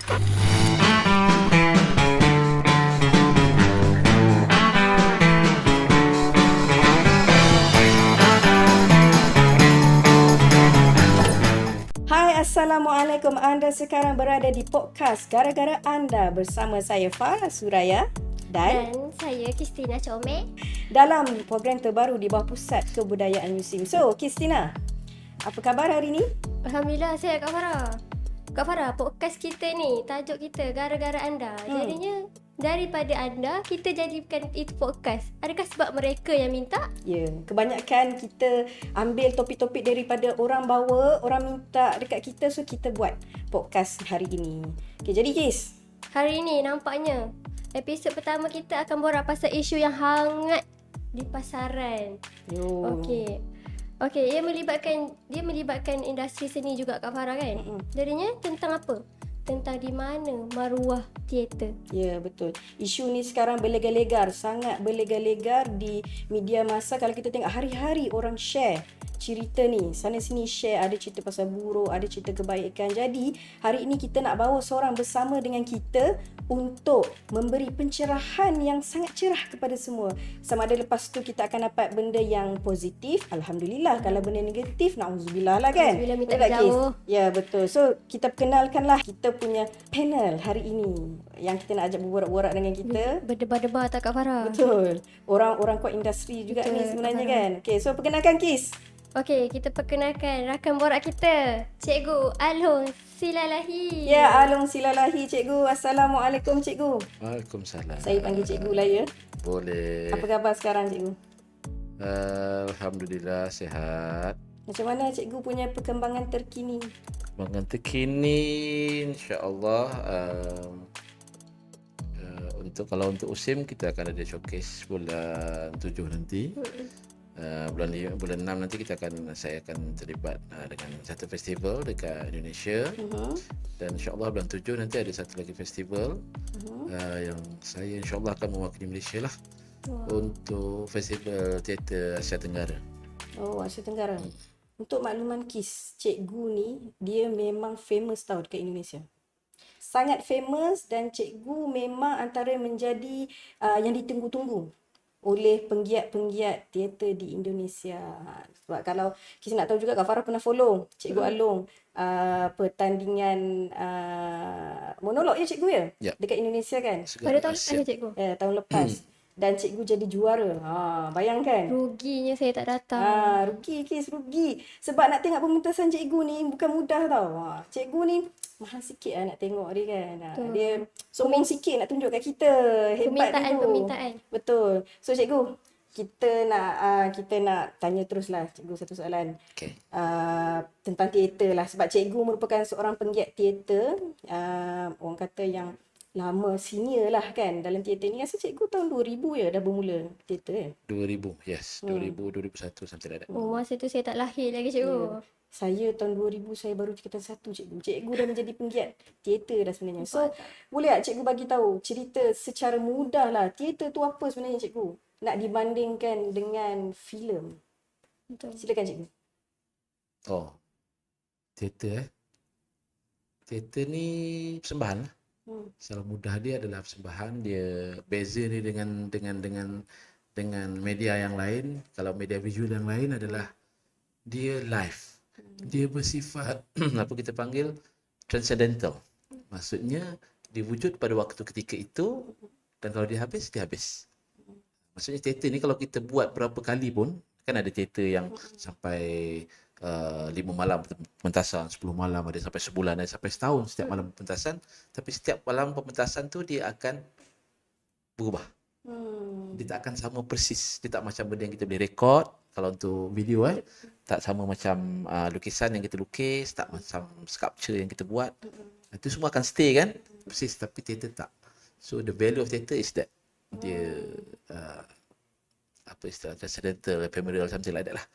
Hai, Assalamualaikum. Anda sekarang berada di podcast Gara-Gara Anda bersama saya Farah Suraya dan saya Kristina Comel. dalam program terbaru di bawah Pusat Kebudayaan Musim. So, Kristina, apa khabar hari ni? Alhamdulillah, saya Kak Farah. Kak Farah, podcast kita ni, tajuk kita Gara-Gara Anda. Jadinya, daripada anda, kita jadikan itu podcast. Adakah sebab mereka yang minta? Ya, kebanyakan kita ambil topik-topik daripada orang bawa, orang minta dekat kita, so kita buat podcast hari ini. Okay, jadi Kis, Hari ini nampaknya, episod pertama kita akan borak pasal isu yang hangat di pasaran. Okey, ia melibatkan industri seni juga Kak Farah kan? Jadinya tentang apa? Tentang di mana maruah teater. Ya, betul. Isu ni sekarang berlegar-legar, sangat berlegar-legar di media masa. Kalau kita tengok hari-hari orang share cerita ni, sana sini share, ada cerita pasal buruk, ada cerita kebaikan. Jadi, hari ini kita nak bawa seorang bersama dengan kita untuk memberi pencerahan yang sangat cerah kepada semua. Sama ada lepas tu kita akan dapat benda yang positif, alhamdulillah. Kalau benda negatif, na'udzubillah lah kan. Alhamdulillah, minta Betul tak, Kis? jauh. Ya, betul. So, kita perkenalkanlah kita punya panel hari ini yang kita nak ajak berborak-borak dengan kita. Berdebar-debar tak Kak Farah? Betul. Orang-orang kuat industri juga Betul, ni sebenarnya Kak kan. Okay, so perkenalkan Kis. Okey, kita perkenalkan rakan borak kita, Cikgu Alung Silalahi. Ya, Alung Silalahi Cikgu. Assalamualaikum Cikgu. Waalaikumsalam. Saya panggil Cikgu lah ya. Boleh. Apa khabar sekarang Cikgu? Alhamdulillah sihat. Macam mana Cikgu punya perkembangan terkini? Perkembangan terkini insya-Allah untuk USIM kita akan ada showcase bulan 7 nanti. Bulan 6 nanti saya akan terlibat dengan satu festival dekat Indonesia. Dan insya-Allah bulan 7 nanti ada satu lagi festival yang saya insya-Allah akan mewakili Malaysia lah untuk festival teater Asia Tenggara. Oh, Asia Tenggara. Untuk makluman Kis, Cikgu ni dia memang famous tau dekat Indonesia. Sangat famous dan Cikgu memang antara menjadi yang ditunggu-tunggu oleh penggiat-penggiat teater di Indonesia. Sebab kalau kita nak tahu juga, Kak Farah pernah follow Cikgu Alung pertandingan monolog ya Cikgu ya? Ya. Dekat Indonesia kan? Pada tahun lepas ya, Cikgu? Ya, tahun lepas. Dan Cikgu jadi juara. Bayangkan. Ruginya saya tak datang. Rugi Kis, rugi. Sebab nak tengok pementasan Cikgu ni bukan mudah tau. Cikgu ni mahal sikit lah nak tengok dia kan. Dia sombong sikit nak tunjuk kat kita. Hebat dia tu. Permintaan. Betul. So Cikgu, kita nak tanya terus lah Cikgu satu soalan. Okey. Tentang teater lah. Sebab Cikgu merupakan seorang penggiat teater. Orang kata yang lama, senior lah kan dalam teater ni. Rasa Cikgu tahun 2000 ya dah bermula teater ya? 2000, yes. 2001 something like that. Oh, masa tu saya tak lahir lagi, Cikgu. Saya tahun 2000 saya baru tingkatan 1 Cikgu. Cikgu dah menjadi penggiat teater dah sebenarnya. So, boleh tak Cikgu bagi tahu cerita secara mudah lah. Teater tu apa sebenarnya Cikgu? Nak dibandingkan dengan filem. Betul. Silakan Cikgu. Oh. Teater Teater ni persembahan lah. Secara mudah dia adalah persembahan. Dia beza dia dengan media yang lain. Kalau media visual yang lain adalah dia live. Dia bersifat apa kita panggil transcendental. Maksudnya diwujud pada waktu ketika itu, dan kalau dia habis, dia habis. Maksudnya teater ni kalau kita buat berapa kali pun, kan ada teater yang sampai 5 malam pementasan, 10 malam, ada sampai sebulan, ada sampai setahun setiap malam pementasan. Tapi setiap malam pementasan tu dia akan berubah. Dia tak akan sama persis. Dia tak macam benda yang kita boleh rekod. Kalau untuk video tak sama macam lukisan yang kita lukis, tak macam sculpture yang kita buat. Itu semua akan stay kan persis, tapi teater tak. So the value of theater is that dia apa istilah transcendental, ephemeral, something like that lah.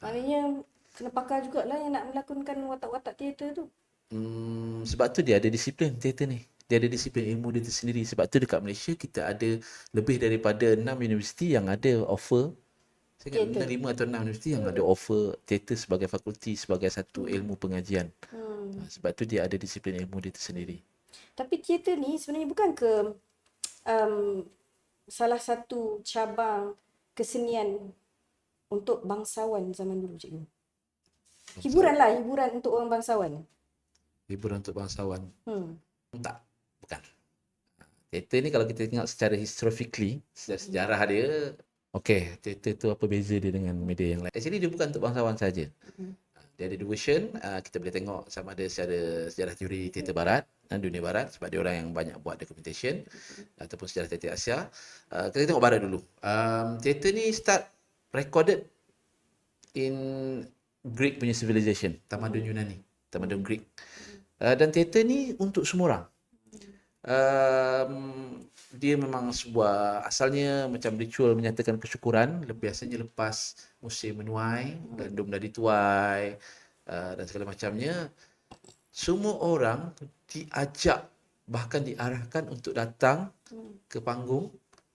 Maknanya kena pakar jugalah yang nak melakonkan watak-watak teater tu. Sebab tu dia ada disiplin teater ni. Dia ada disiplin ilmu dia tersendiri. Sebab tu dekat Malaysia kita ada lebih daripada 6 universiti yang ada offer. Saya ingat 5 atau 6 universiti yang ada offer teater sebagai fakulti, sebagai satu ilmu pengajian. Sebab tu dia ada disiplin ilmu dia tersendiri. Tapi teater ni sebenarnya bukan ke um, salah satu cabang kesenian untuk bangsawan zaman dulu, cikgu? Hiburan lah, hiburan untuk orang bangsawan. Hiburan untuk bangsawan. Hmm. Tak, bukan. Teater ni kalau kita tengok secara historically, sejarah dia, okey, teater tu apa beza dia dengan media yang lain? Actually dia bukan untuk bangsawan saja. Dia ada dua version, kita boleh tengok sama ada secara sejarah teori teater barat dan dunia barat sebab dia orang yang banyak buat documentation ataupun sejarah teater Asia. Kita tengok barat dulu. Teater ni start recorded in Greek punya civilization, tamadun Yunani, tamadun Greek. Dan teater ni untuk semua orang. Dia memang sebuah asalnya macam ritual menyatakan kesyukuran, biasanya lepas musim menuai, gandum dah dituai dan segala macamnya. Semua orang diajak, bahkan diarahkan untuk datang ke panggung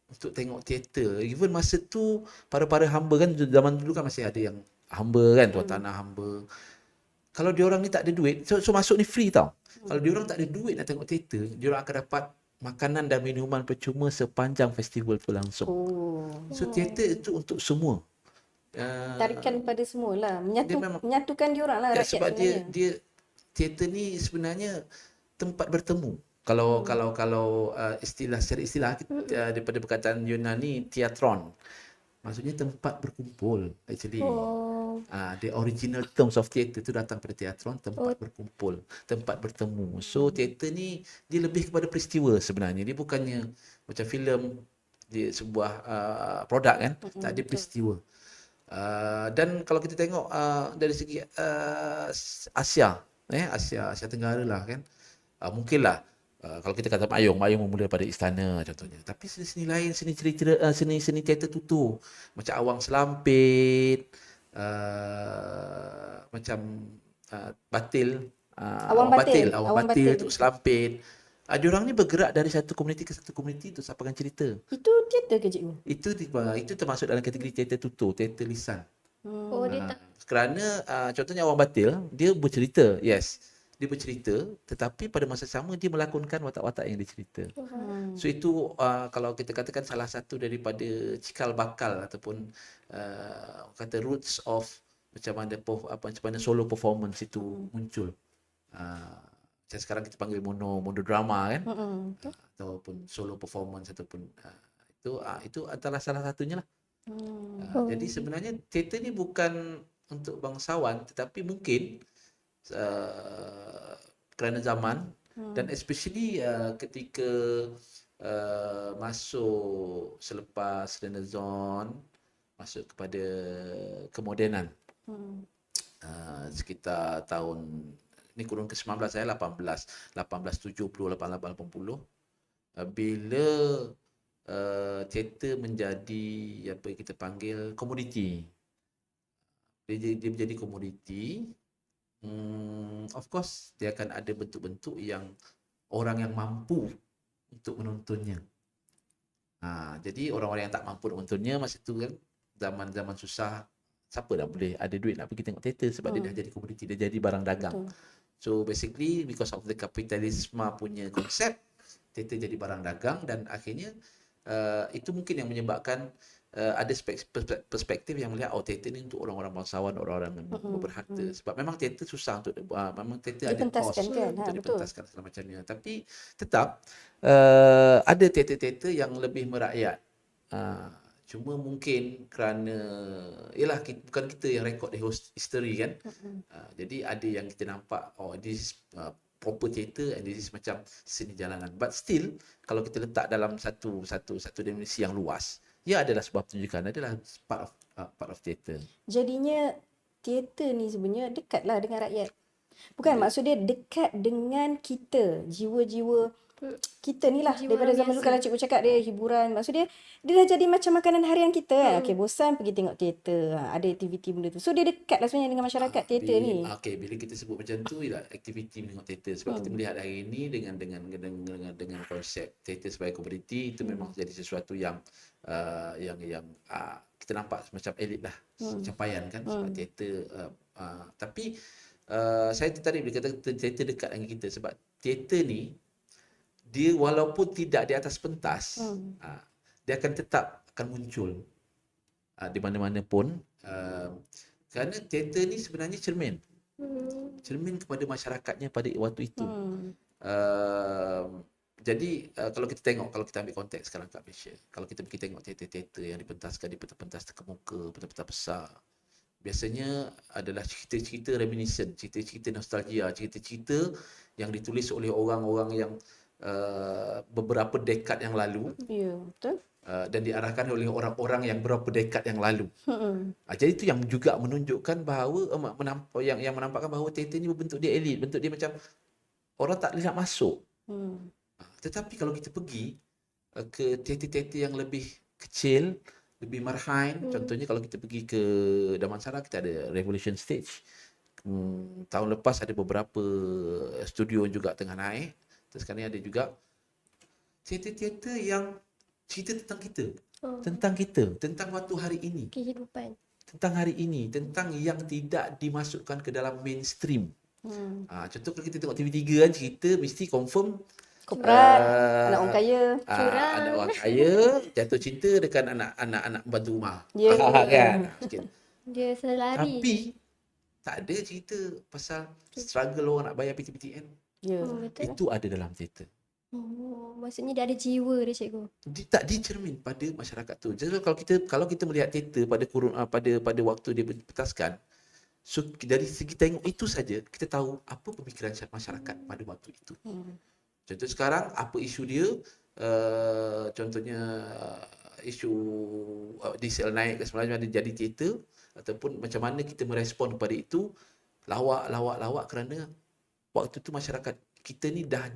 untuk tengok teater. Even masa tu para-para hamba kan, zaman dulu kan masih ada yang hamba kan, tuan tanah hamba. Kalau diorang ni tak ada duit, so masuk ni free tau. Kalau diorang tak ada duit nak tengok teater, diorang akan dapat makanan dan minuman percuma sepanjang festival berlangsung. Oh. So teater itu untuk semua. Tarikan pada semua lah. Dia memang- Menyatukan diorang lah, Ya, rakyat sebab sebenarnya. dia teater ni sebenarnya tempat bertemu. Kalau istilah secara istilah daripada perkataan Yunani teatron. Maksudnya tempat berkumpul actually. The original terms of theatre tu datang pada teatron, tempat berkumpul, tempat bertemu. So teater ni dia lebih kepada peristiwa sebenarnya. Dia bukannya macam filem, dia sebuah produk kan, tak ada peristiwa. Dan kalau kita tengok dari segi Asia, Asia Tenggara lah kan, mungkinlah kalau kita kata Mayung bermula pada istana contohnya. Tapi seni-seni lain, seni cerita, seni teater tutur macam Awang Selampit, macam Batil, Awang Batil, Awang Batil, Tok Selampit. Diorang ni bergerak dari satu komuniti ke satu komuniti untuk sampaikan cerita. Itu teater ke, cikgu? Itu termasuk dalam kategori teater tutur, teater lisan. Dia tak. Kerana contohnya Awang Batil, dia bercerita, yes. Dia bercerita, tetapi pada masa sama dia melakonkan watak-watak yang dia cerita. So itu kalau kita katakan salah satu daripada cikal bakal ataupun kata roots of macam mana solo performance itu muncul. Macam sekarang kita panggil monodrama kan, ataupun solo performance ataupun itu adalah salah satunya lah. Jadi sebenarnya teater ni bukan untuk bangsawan, tetapi mungkin kerana zaman dan especially ketika masuk selepas Renaissance, masuk kepada kemodenan, sekitar tahun ni kurun ke-19 saya 1870 1880 bila teater menjadi apa yang kita panggil komoditi. Dia menjadi komoditi. Of course dia akan ada bentuk-bentuk yang orang yang mampu untuk menontonnya. Jadi orang-orang yang tak mampu menontonnya masa tu kan, zaman-zaman susah, siapa dah boleh ada duit nak pergi tengok teater sebab dia dah jadi komoditi, dia jadi barang dagang. So basically because of the kapitalisme punya konsep, teater jadi barang dagang dan akhirnya itu mungkin yang menyebabkan ada perspektif yang melihat teater ni untuk orang-orang bangsawan, orang-orang yang berharta. Sebab memang teater susah untuk memang teater ada kos kan? untuk dipentaskan segala macamnya. Tapi tetap ada teater-teater yang lebih merakyat. Cuma mungkin kerana yalah bukan kita yang rekod di history kan. Jadi ada yang kita nampak this is proper theater and this is macam seni jalanan. But still kalau kita letak dalam satu dimensi yang luas, ia adalah sebuah pertunjukan, adalah part of theater. Jadinya teater ni sebenarnya dekatlah dengan rakyat. Bukan, maksud dia dekat dengan kita, jiwa-jiwa kita ni lah. Jiwa Daripada orang zaman dulu biasa. kalau cikgu cakap dia hiburan, maksud dia dah jadi macam makanan harian kita kan. Okey, bosan pergi tengok teater, ada aktiviti benda tu. So dia dekat lah sebenarnya dengan masyarakat teater ni. Bila kita sebut macam tu ialah aktiviti tengok teater sebab kita melihat hari ini dengan konsep teater sebagai komoditi itu memang jadi sesuatu yang kita nampak macam elit lah, capaian kan sebab teater. Tapi saya tertarik bila kata teater dekat dengan kita sebab teater ni dia walaupun tidak di atas pentas, dia akan tetap akan muncul di mana-mana pun. Kerana teater ni sebenarnya cermin kepada masyarakatnya pada waktu itu. Jadi kalau kita ambil konteks sekarang kat Malaysia, kalau kita pergi tengok teater-teater yang dipentaskan di pentas terkemuka, pentas-pentas besar, biasanya adalah cerita-cerita reminiscent, cerita-cerita nostalgia, cerita-cerita yang ditulis oleh orang-orang yang beberapa dekad yang lalu. Ya, betul. Dan diarahkan oleh orang-orang yang berapa dekad yang lalu. Jadi itu yang juga menunjukkan bahawa yang menampakkan bahawa teater ni berbentuk dia elit, bentuk dia macam orang tak boleh nak masuk. Tetapi kalau kita pergi ke teater-teater yang lebih kecil, lebih marhain, contohnya kalau kita pergi ke Damansara, kita ada Revolution Stage. Tahun lepas ada beberapa studio juga tengah naik. Terus sekarang ni ada juga teater-teater yang cerita tentang kita. Tentang kita, tentang waktu hari ini. Kehidupan. Tentang hari ini, tentang yang tidak dimasukkan ke dalam mainstream. Contoh kalau kita tengok TV3 kan, cerita mesti confirm Koprat, anak orang kaya. anak orang kaya jatuh cinta dengan anak pembantu rumah. Ya. Kan? Sikit. Dia selari. Tapi tak ada cerita pasal struggle orang nak bayar PTPTN. Ya. Betul. Itu ada dalam teater. Maksudnya dia ada jiwa dia, cikgu. Dia tak dicermin pada masyarakat tu. Jadi kalau kita melihat teater pada waktu dia dipentaskan, so dari segi tengok itu saja kita tahu apa pemikiran masyarakat pada waktu itu. Contoh sekarang apa isu dia, contohnya isu diesel naik dan sebagainya, ada jadi teater, ataupun macam mana kita merespon kepada itu, lawak kerana waktu tu masyarakat kita ni dah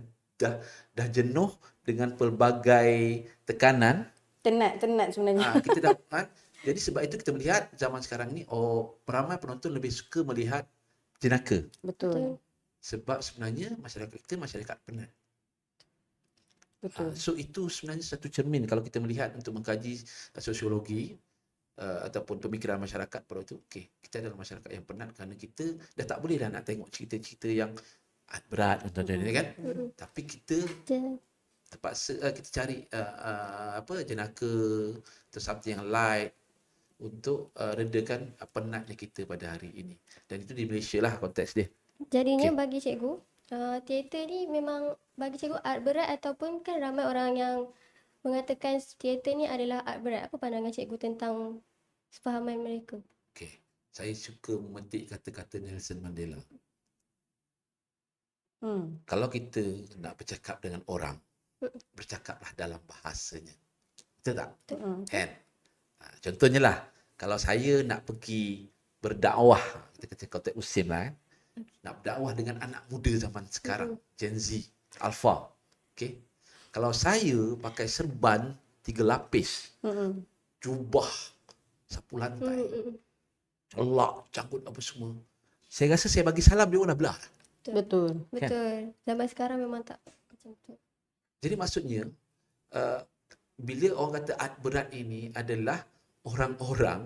jenuh dengan pelbagai tekanan. Tenat sebenarnya. Kita dah jadi sebab itu kita melihat zaman sekarang ni ramai penonton lebih suka melihat jenaka. Betul. Sebab sebenarnya masyarakat kita masyarakat penat. Betul. So itu sebenarnya satu cermin kalau kita melihat untuk mengkaji sosiologi ataupun pemikiran masyarakat pada waktu. Okey, kita adalah masyarakat yang penat kerana kita dah tak boleh dah nak tengok cerita-cerita yang berat contohnya kan. Tapi kita terpaksa kita cari jenaka atau something yang light untuk redakan penatnya kita pada hari ini. Dan itu di Malaysia lah konteks dia. Jadinya bagi cikgu, teater ni memang bagi cikgu art berat, ataupun kan ramai orang yang mengatakan teater ni adalah art berat. Apa pandangan cikgu tentang sefahaman mereka? Okey, saya suka memetik kata-kata Nelson Mandela. Kalau kita nak bercakap dengan orang, bercakaplah dalam bahasanya. Betul tak? Kan? Contohnya lah, kalau saya nak pergi berdakwah, kita kata konteks Usim lah kan, nak berdakwah dengan anak muda zaman sekarang, Gen Z, Alpha. Okay? Kalau saya pakai serban 3 lapis, jubah, sapu lantai, celak, cangkut apa semua, saya rasa saya bagi salam dia orang dah belah. Betul. Zaman sekarang memang tak macam tu. Jadi maksudnya bila orang kata art berat ini adalah orang-orang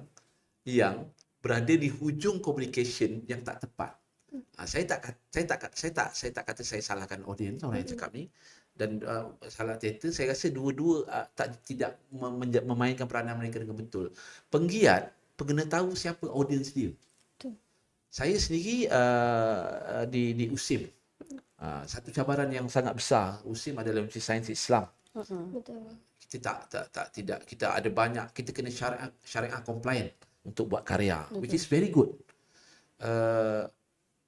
yang berada di hujung communication yang tak tepat. Saya tak kata saya salahkan audiens orang yang cakap ni, dan salah teater. Saya rasa dua-dua tidak memainkan peranan mereka dengan betul. Penggiat kena tahu siapa audiens dia. Saya sendiri di USIM, satu cabaran yang sangat besar. USIM adalah Universiti Sains Islam. Betul. Kita ada banyak, kita kena syariah compliant untuk buat karya, which is very good.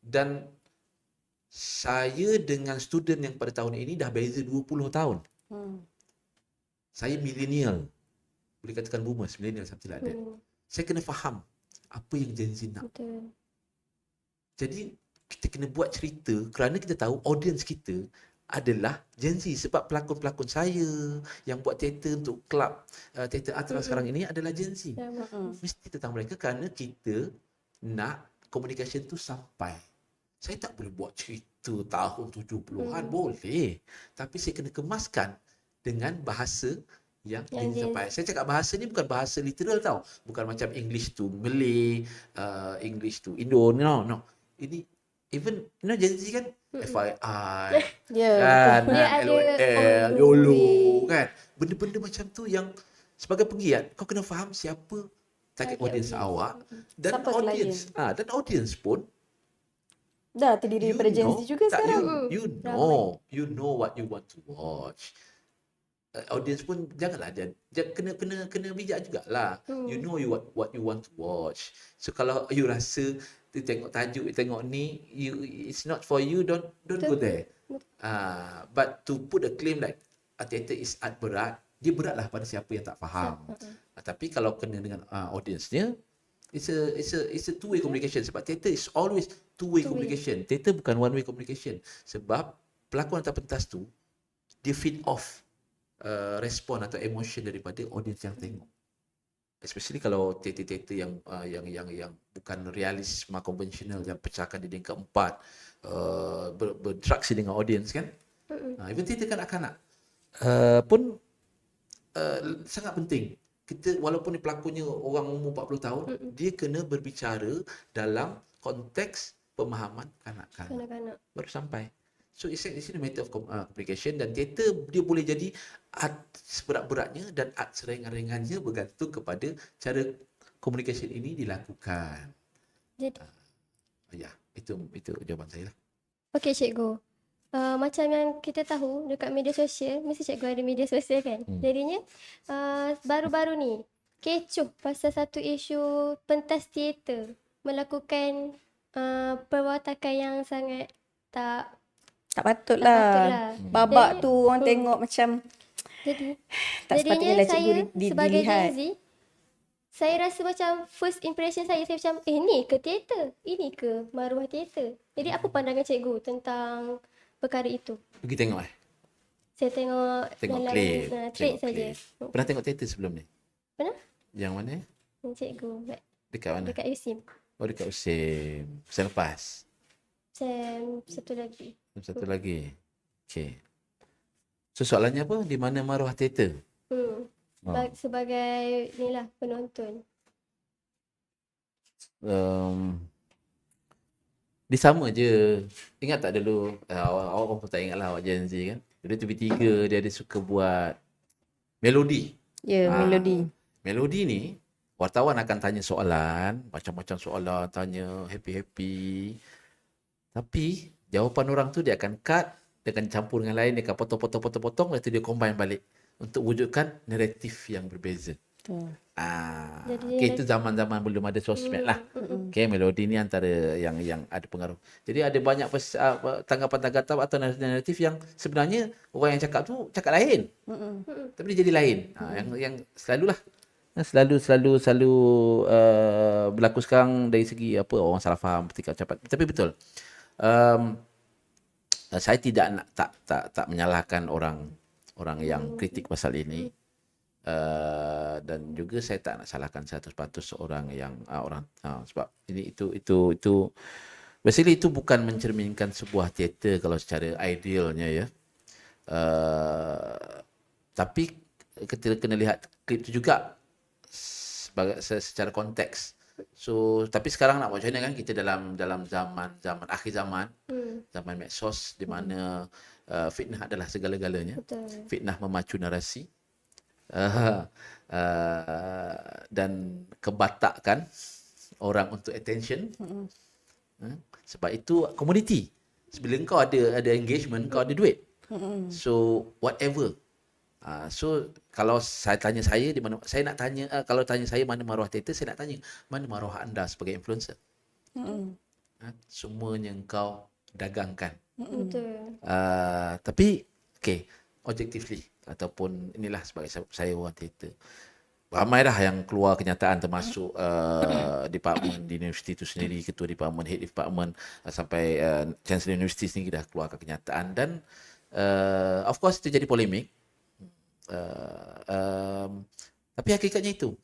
Dan saya dengan student yang pada tahun ini dah beza 20 tahun. Saya millennial, boleh katakan boomers, millennial something like that. Saya kena faham apa yang Gen Z nak. Betul. Jadi kita kena buat cerita kerana kita tahu audience kita adalah Gen Z. Sebab pelakon-pelakon saya yang buat teater untuk kelab teater Atra sekarang ini adalah Gen Z. Mesti tentang mereka kerana kita nak communication tu sampai. Saya tak boleh buat cerita tahun 70-an, boleh. Tapi saya kena kemaskan dengan bahasa yang sampai. Saya cakap bahasa ni bukan bahasa literal tau. Bukan macam English to Malay, English to Indo. No. Ini even Gen Z kan FII, Ya, kan, betul. Dia ada LOL, on YOLO, way. kan. Benda-benda macam tu yang sebagai penggiat kau kena faham siapa target Target audience audience. awak, dan Siapa audience pun Dah terdiri daripada Gen Z juga tak, sekarang. you know what you want to watch. Audience pun janganlah kena bijak jugalah. You know what you want to watch. So kalau you rasa tu tengok tajuk, tengok ni, it's not for you, don't go there. But to put a claim like theater is art berat, dia beratlah pada siapa yang tak faham. Tapi kalau kena dengan audience-nya, it's a two-way communication, sebab theater is always two-way communication. Theater bukan one-way communication, sebab pelakon atau pentas tu dia feed off respon atau emotion daripada audience yang tengok. Especially kalau teater-teater yang bukan realisme konvensional, yang pecahkan di tingkat 4, berinteraksi dengan audience kan. Even teater kanak-kanak pun sangat penting. Kita walaupun pelakonnya orang umur 40 tahun, dia kena berbicara dalam konteks pemahaman kanak-kanak. Baru sampai. So it's a matter of communication, dan teater dia boleh jadi art seberat-beratnya dan art seringan-ringannya bergantung kepada cara communication ini dilakukan. Jadi, Ya, itu jawapan saya lah. okey cikgu. Macam yang kita tahu dekat media sosial, mesti cikgu ada media sosial kan. Jadinya baru-baru ni kecoh pasal satu isu pentas teater melakukan perwatakan yang sangat tak Tak patut patutlah. lah. Babak Jadi- tu orang tengok macam jadi tak sepatutnya jadinya lah saya cikgu sebagai dilihat. Gen Z, saya rasa macam first impression saya macam ni ke teater? Ini ke maruah teater? Jadi apa pandangan cikgu tentang perkara itu? Pergi tengok Saya tengok dalam klip. klip Tengok saja. klip. Pernah tengok teater sebelum ni? Pernah? Yang mana? Cikgu Dekat mana? dekat USIM. Oh, dekat USIM. Selepas. Macam satu lagi. Satu lagi. Okey. So soalannya apa? Di mana maruah teater? Sebagai ni lah penonton. Dia sama je. Ingat tak dulu, awak pun tak ingat lah awak Gen Z kan. Dulu TV3 dia ada suka buat melodi. Ya, melodi. Melodi ni, wartawan akan tanya soalan, macam-macam soalan, tanya happy-happy. Tapi jawapan orang tu dia akan cut, dia akan campur dengan lain, dia akan potong, lepas tu dia combine balik untuk wujudkan naratif yang berbeza. Jadi Okay, itu zaman-zaman belum ada sosmed lah. Okay, melodi ni antara yang ada pengaruh. Jadi ada banyak tanggapan-tanggapan atau naratif yang sebenarnya orang yang cakap tu cakap lain. Tapi dia jadi lain. Yang selalulah. Selalu berlaku sekarang dari segi apa, orang salah faham ketika ucapan. Tapi betul. Saya tidak nak tak menyalahkan orang yang kritik pasal ini. Dan juga saya tak nak salahkan 100% seorang yang sebab ini itu basically itu bukan mencerminkan sebuah teater kalau secara idealnya ya. Tapi kita kena lihat klip itu juga secara konteks. So tapi sekarang nak buat macam mana kan, kita dalam zaman akhir zaman, zaman medsos di mana fitnah adalah segala-galanya. Betul. Fitnah memacu narasi. Dan kebatakan orang untuk attention. Sebab itu community. Bila kau ada engagement, kau ada duit. So whatever. So kalau saya tanya saya di mana, saya nak tanya kalau tanya saya mana maruah teater, saya nak tanya mana maruah anda sebagai influencer. Semuanya kau dagangkan. Betul. Tapi okay, objectively ataupun inilah sebagai saya orang teater, ramai dah yang keluar kenyataan, termasuk department di universiti itu sendiri, ketua department, head department, sampai chancellor universiti sendiri dah keluarkan kenyataan, dan of course itu jadi polemik. Tapi hakikatnya itu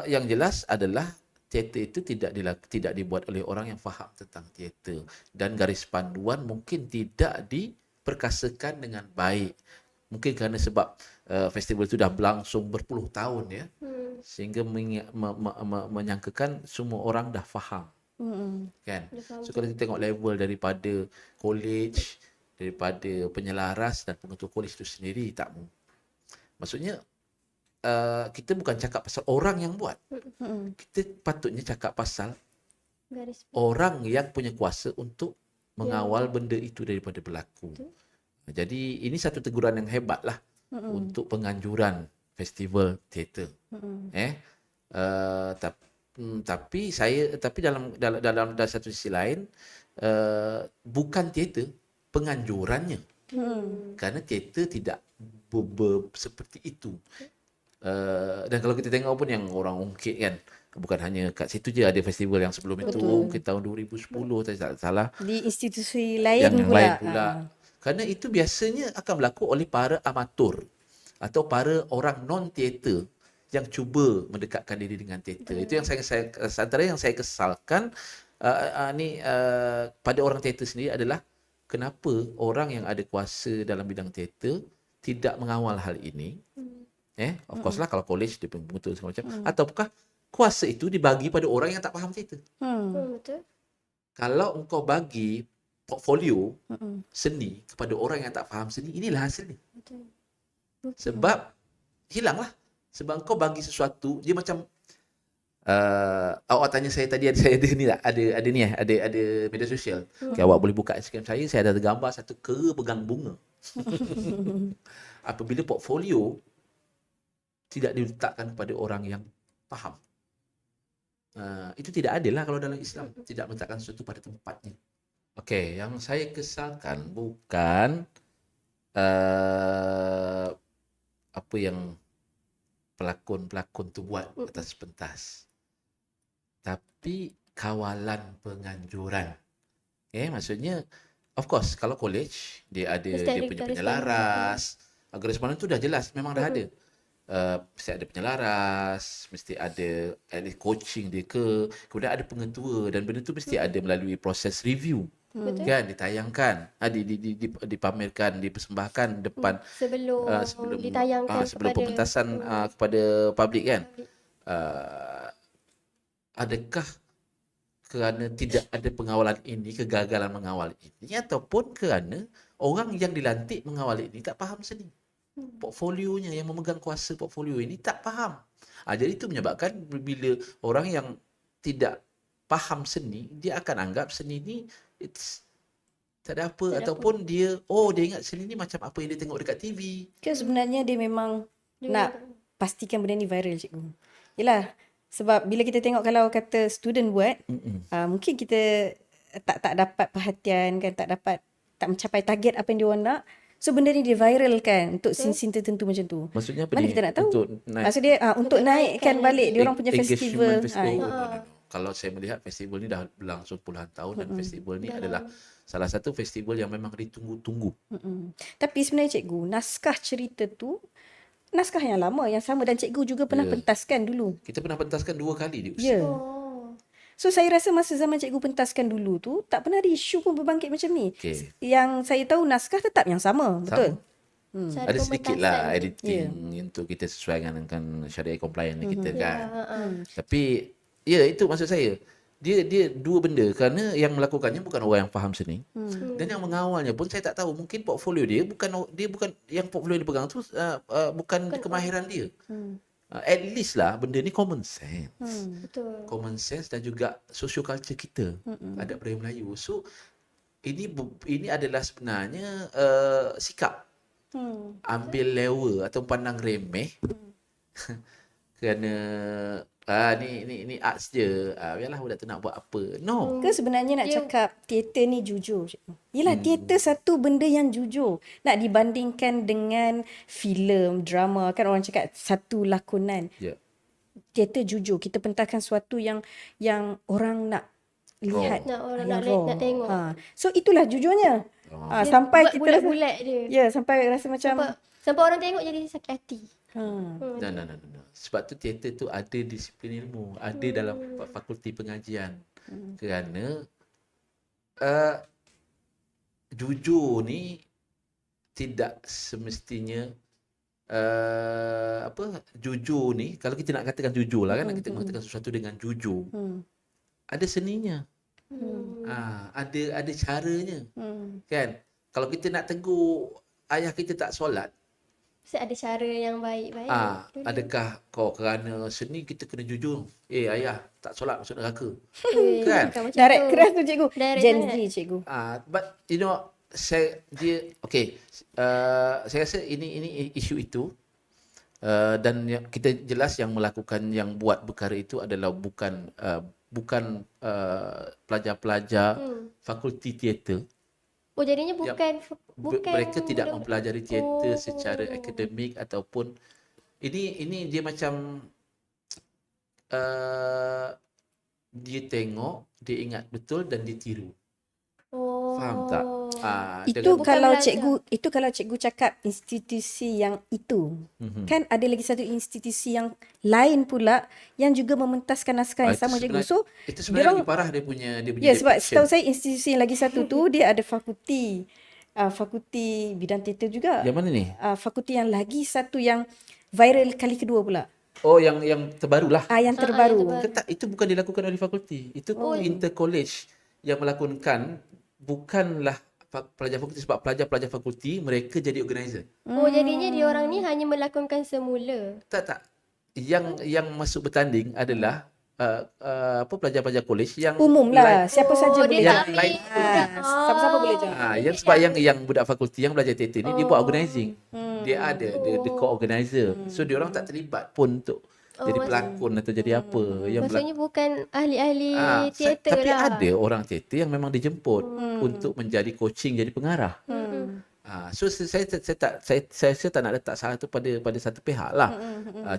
yang jelas adalah teater itu tidak dibuat oleh orang yang faham tentang teater, dan garis panduan mungkin tidak diperkasakan dengan baik. Mungkin kerana sebab festival itu dah berlangsung berpuluh tahun ya, sehingga menyangkakan semua orang dah faham Kan? Dia faham. So kalau kita tengok level daripada college, daripada penyelaras dan pengetua college itu sendiri, maksudnya kita bukan cakap pasal orang yang buat. Kita patutnya cakap pasal Garis. orang yang punya kuasa untuk mengawal benda itu daripada berlaku. Jadi ini satu teguran yang hebat lah untuk penganjuran festival teater. Tapi dalam satu sisi lain bukan teater, penganjurannya. Kerana teater tidak seperti itu. Dan kalau kita tengok pun yang orang ungkit kan, bukan hanya kat situ je, ada festival yang sebelum itu, mungkin tahun 2010 tak salah, Di institusi lain yang pula. lain pula. Kerana itu biasanya akan berlaku oleh para amatur atau para orang non-teater yang cuba mendekatkan diri dengan teater. Itu yang saya antara yang saya kesalkan pada orang teater sendiri adalah kenapa orang yang ada kuasa dalam bidang teater tidak mengawal hal ini. Of course lah kalau college dia pengetua segala macam. Ataukah kuasa itu dibagi pada orang yang tak faham teater. Betul. Kalau engkau bagi portfolio seni kepada orang yang tak faham seni, inilah hasilnya. Betul. Sebab hilanglah. Sebab engkau bagi sesuatu, dia macam awak tanya saya tadi, saya ada ni tak? Ada media sosial. Okay, awak boleh buka Instagram saya ada gambar satu kera pegang bunga. Apabila portfolio tidak diletakkan kepada orang yang faham, itu tidak adil lah kalau dalam Islam. Tidak meletakkan sesuatu pada tempatnya. Okey, yang saya kesalkan bukan apa yang pelakon-pelakon tu buat atas pentas, tapi kawalan penganjuran. Maksudnya of course kalau college dia ada Mesti dia ada punya garis penyelaras. Garis pandang tu dah jelas, memang dah ada. Mesti ada penyelaras, mesti ada coaching dia kemudian ada pengetua, dan benda tu mesti ada melalui proses review. Betul. Kan, ditayangkan, dipamerkan, dipersembahkan depan Sebelum ditayangkan sebelum kepada pementasan kepada publik kan. Adakah kerana tidak ada pengawalan ini, kegagalan mengawal ini, ataupun kerana orang yang dilantik mengawal ini tak faham seni? Portfolionya, yang memegang kuasa portfolio ini tak faham. Jadi itu menyebabkan bila orang yang tidak faham seni, dia akan anggap seni ni tak ada apa, ataupun dia ingat seni ni macam apa yang dia tengok dekat TV. Ke sebenarnya dia memang nak pastikan benda ni viral, cikgu. Yelah, sebab bila kita tengok kalau kata student buat, mungkin kita tak dapat perhatian kan, tak mencapai target apa yang dia orang nak. So benda ni dia viralkan untuk scene-scene tertentu macam tu. Maksudnya apa Mana ni? kita nak tahu? Untuk naik Maksud dia untuk naikkan balik dia orang punya festival. No. Kalau saya melihat festival ni dah berlangsung puluhan tahun, dan festival ni adalah salah satu festival yang memang ditunggu-tunggu. Tapi sebenarnya cikgu, naskah cerita tu naskah yang lama, yang sama, dan cikgu juga pernah pentaskan dulu. Kita pernah pentaskan 2 kali di Ya. usia. So saya rasa masa zaman cikgu pentaskan dulu tu tak pernah ada isu pun berbangkit macam ni. Okey. Yang saya tahu naskah tetap yang sama, betul? Cara Ada sedikit lah pementasan. editing untuk kita sesuaikan dengan syariah compliant kita kan. Tapi itu maksud saya. Dia dua benda, kerana yang melakukannya bukan orang yang faham seni, dan yang mengawalnya pun saya tak tahu, mungkin portfolio dia bukan yang portfolio dia pegang tu bukan kemahiran dia. At least lah benda ni common sense. Betul. Common sense dan juga social culture kita, adat budaya Melayu. So ini adalah sebenarnya sikap ambil lewa atau pandang remeh kerana ni arts je. Biarlah budak tu nak buat apa. No. Ke sebenarnya nak cakap teater ni jujur, cikgu? Yelah, teater satu benda yang jujur. Nak dibandingkan dengan filem, drama, kan orang cakap satu lakonan. Ya. Teater jujur. Kita pentaskan sesuatu yang orang nak lihat. Nak orang yang nak raw. tengok. So itulah jujurnya. Dia Sampai buat kita bulat-bulat dia. Ya, sampai rasa macam Sampai orang tengok jadi sakit hati. No. Sebab tu teater tu ada disiplin ilmu, ada dalam fakulti pengajian. Kerana jujur ni tidak semestinya jujur ni, kalau kita nak katakan jujur lah kan, kita mengatakan sesuatu dengan jujur. ada seninya. Ada caranya. Kan? Kalau kita nak tegur ayah kita tak solat, Mesti ada cara yang baik-baik. adakah kau kerana seni kita kena jujur? Ayah, tak solat masuk neraka. Kan? Kan? Bukan macam Direct tu. keras tu cikgu. Direct Gen sangat. Z cikgu. But saya rasa ini isu itu, dan kita jelas yang melakukan, yang buat perkara itu adalah bukan pelajar-pelajar fakulti teater. Oh, jadinya bukan Mereka tidak mempelajari teater Oh. secara akademik ataupun ini dia macam dia tengok, dia ingat betul dan dia tiru. Oh. Faham tak? Itu Bukan kalau belajar. kalau cikgu cakap institusi yang itu. Kan ada lagi satu institusi yang lain pula yang juga mementaskan naskah yang sama cikgu. So itu sebenarnya diorang- lagi parah dia punya ya, sebab depiction. setahu saya institusi yang lagi satu tu dia ada fakulti bidang teater juga. Yang mana ni? Fakulti yang lagi satu yang viral kali kedua pula. Oh, yang terbarulah. Yang terbaru. Tak, itu bukan dilakukan oleh fakulti. Itu inter-college yang melakonkan, bukanlah pelajar fakulti, sebab pelajar-pelajar fakulti mereka jadi organizer. Oh, jadinya diorang ni hanya melakonkan semula. Tak. Yang masuk bertanding adalah pelajar-pelajar college yang Umum lah. Siapa saja boleh dia Yang tak ambil lain. budak. Siapa-siapa boleh jadi. yang sebab yang budak fakulti yang belajar teater ni dia buat organizing. Dia ada the co-organizer. So dia orang tak terlibat pun untuk jadi pelakon atau jadi apa. Yang Maksudnya bukan ahli-ahli teater tapi lah. ada orang teater yang memang dijemput untuk menjadi coaching, jadi pengarah. So saya tak nak letak salah tu pada satu pihak lah.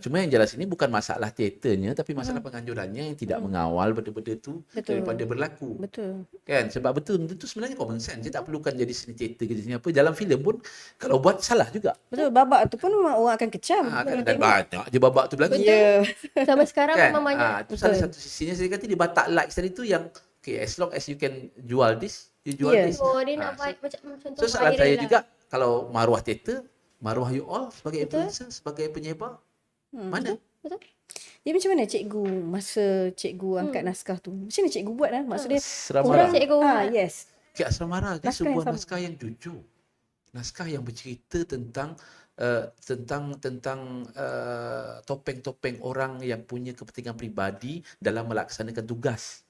Cuma yang jelas ini bukan masalah teaternya, tapi masalah penganjurannya yang tidak mengawal benda-benda tu daripada berlaku. Betul. Kan? Sebab betul tu sebenarnya common sense. Dia tak perlukan jadi seni teater ke seni apa. Dalam filem pun kalau buat salah juga. Betul. Babak tu pun memang orang akan kecam. Dan banyak je babak tu berlaku. Ya. Sama sekarang Kan? memang banyak. Itu salah satu sisinya. Saya kata dia batak likes tadi tu yang okay, as long as you can jual this, you jual Yeah. this. Oh, dia nak buat macam So soalan viral saya lah. juga, kalau maruah teater, maruah you all sebagai influencer, sebagai penyebar, mana? Dia macam mana cikgu masa cikgu angkat naskah tu? Macam mana cikgu buat lah? Maksudnya Asrama Cikgu buat. yes. Ke asrama dia Naskah yang sebuah sama. naskah yang jujur. Naskah yang bercerita tentang topeng-topeng orang yang punya kepentingan peribadi dalam melaksanakan tugas.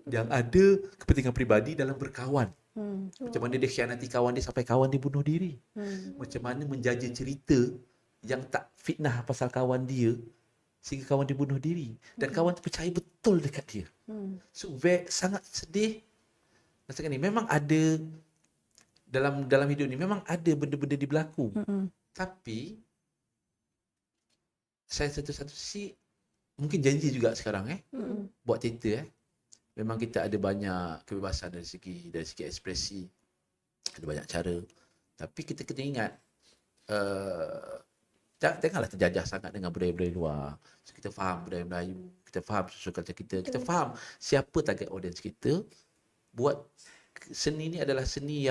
Yang ada kepentingan peribadi dalam berkawan. Macam mana dia khianati kawan dia sampai kawan dia bunuh diri. Macam mana menjaja cerita yang tak fitnah pasal kawan dia sehingga kawan dia bunuh diri. Dan kawan tu percaya betul dekat dia. So sangat sedih. Maksudnya ni memang ada dalam hidup ni memang ada benda-benda di berlaku. Tapi saya satu sisi mungkin janji juga sekarang buat teater memang kita ada banyak kebebasan dari segi ekspresi, ada banyak cara. Tapi kita kena ingat janganlah terjajah sangat dengan budaya-budaya luar. So, kita faham budaya Melayu, kita faham social culture kita faham siapa target audience kita. Buat seni ni adalah seni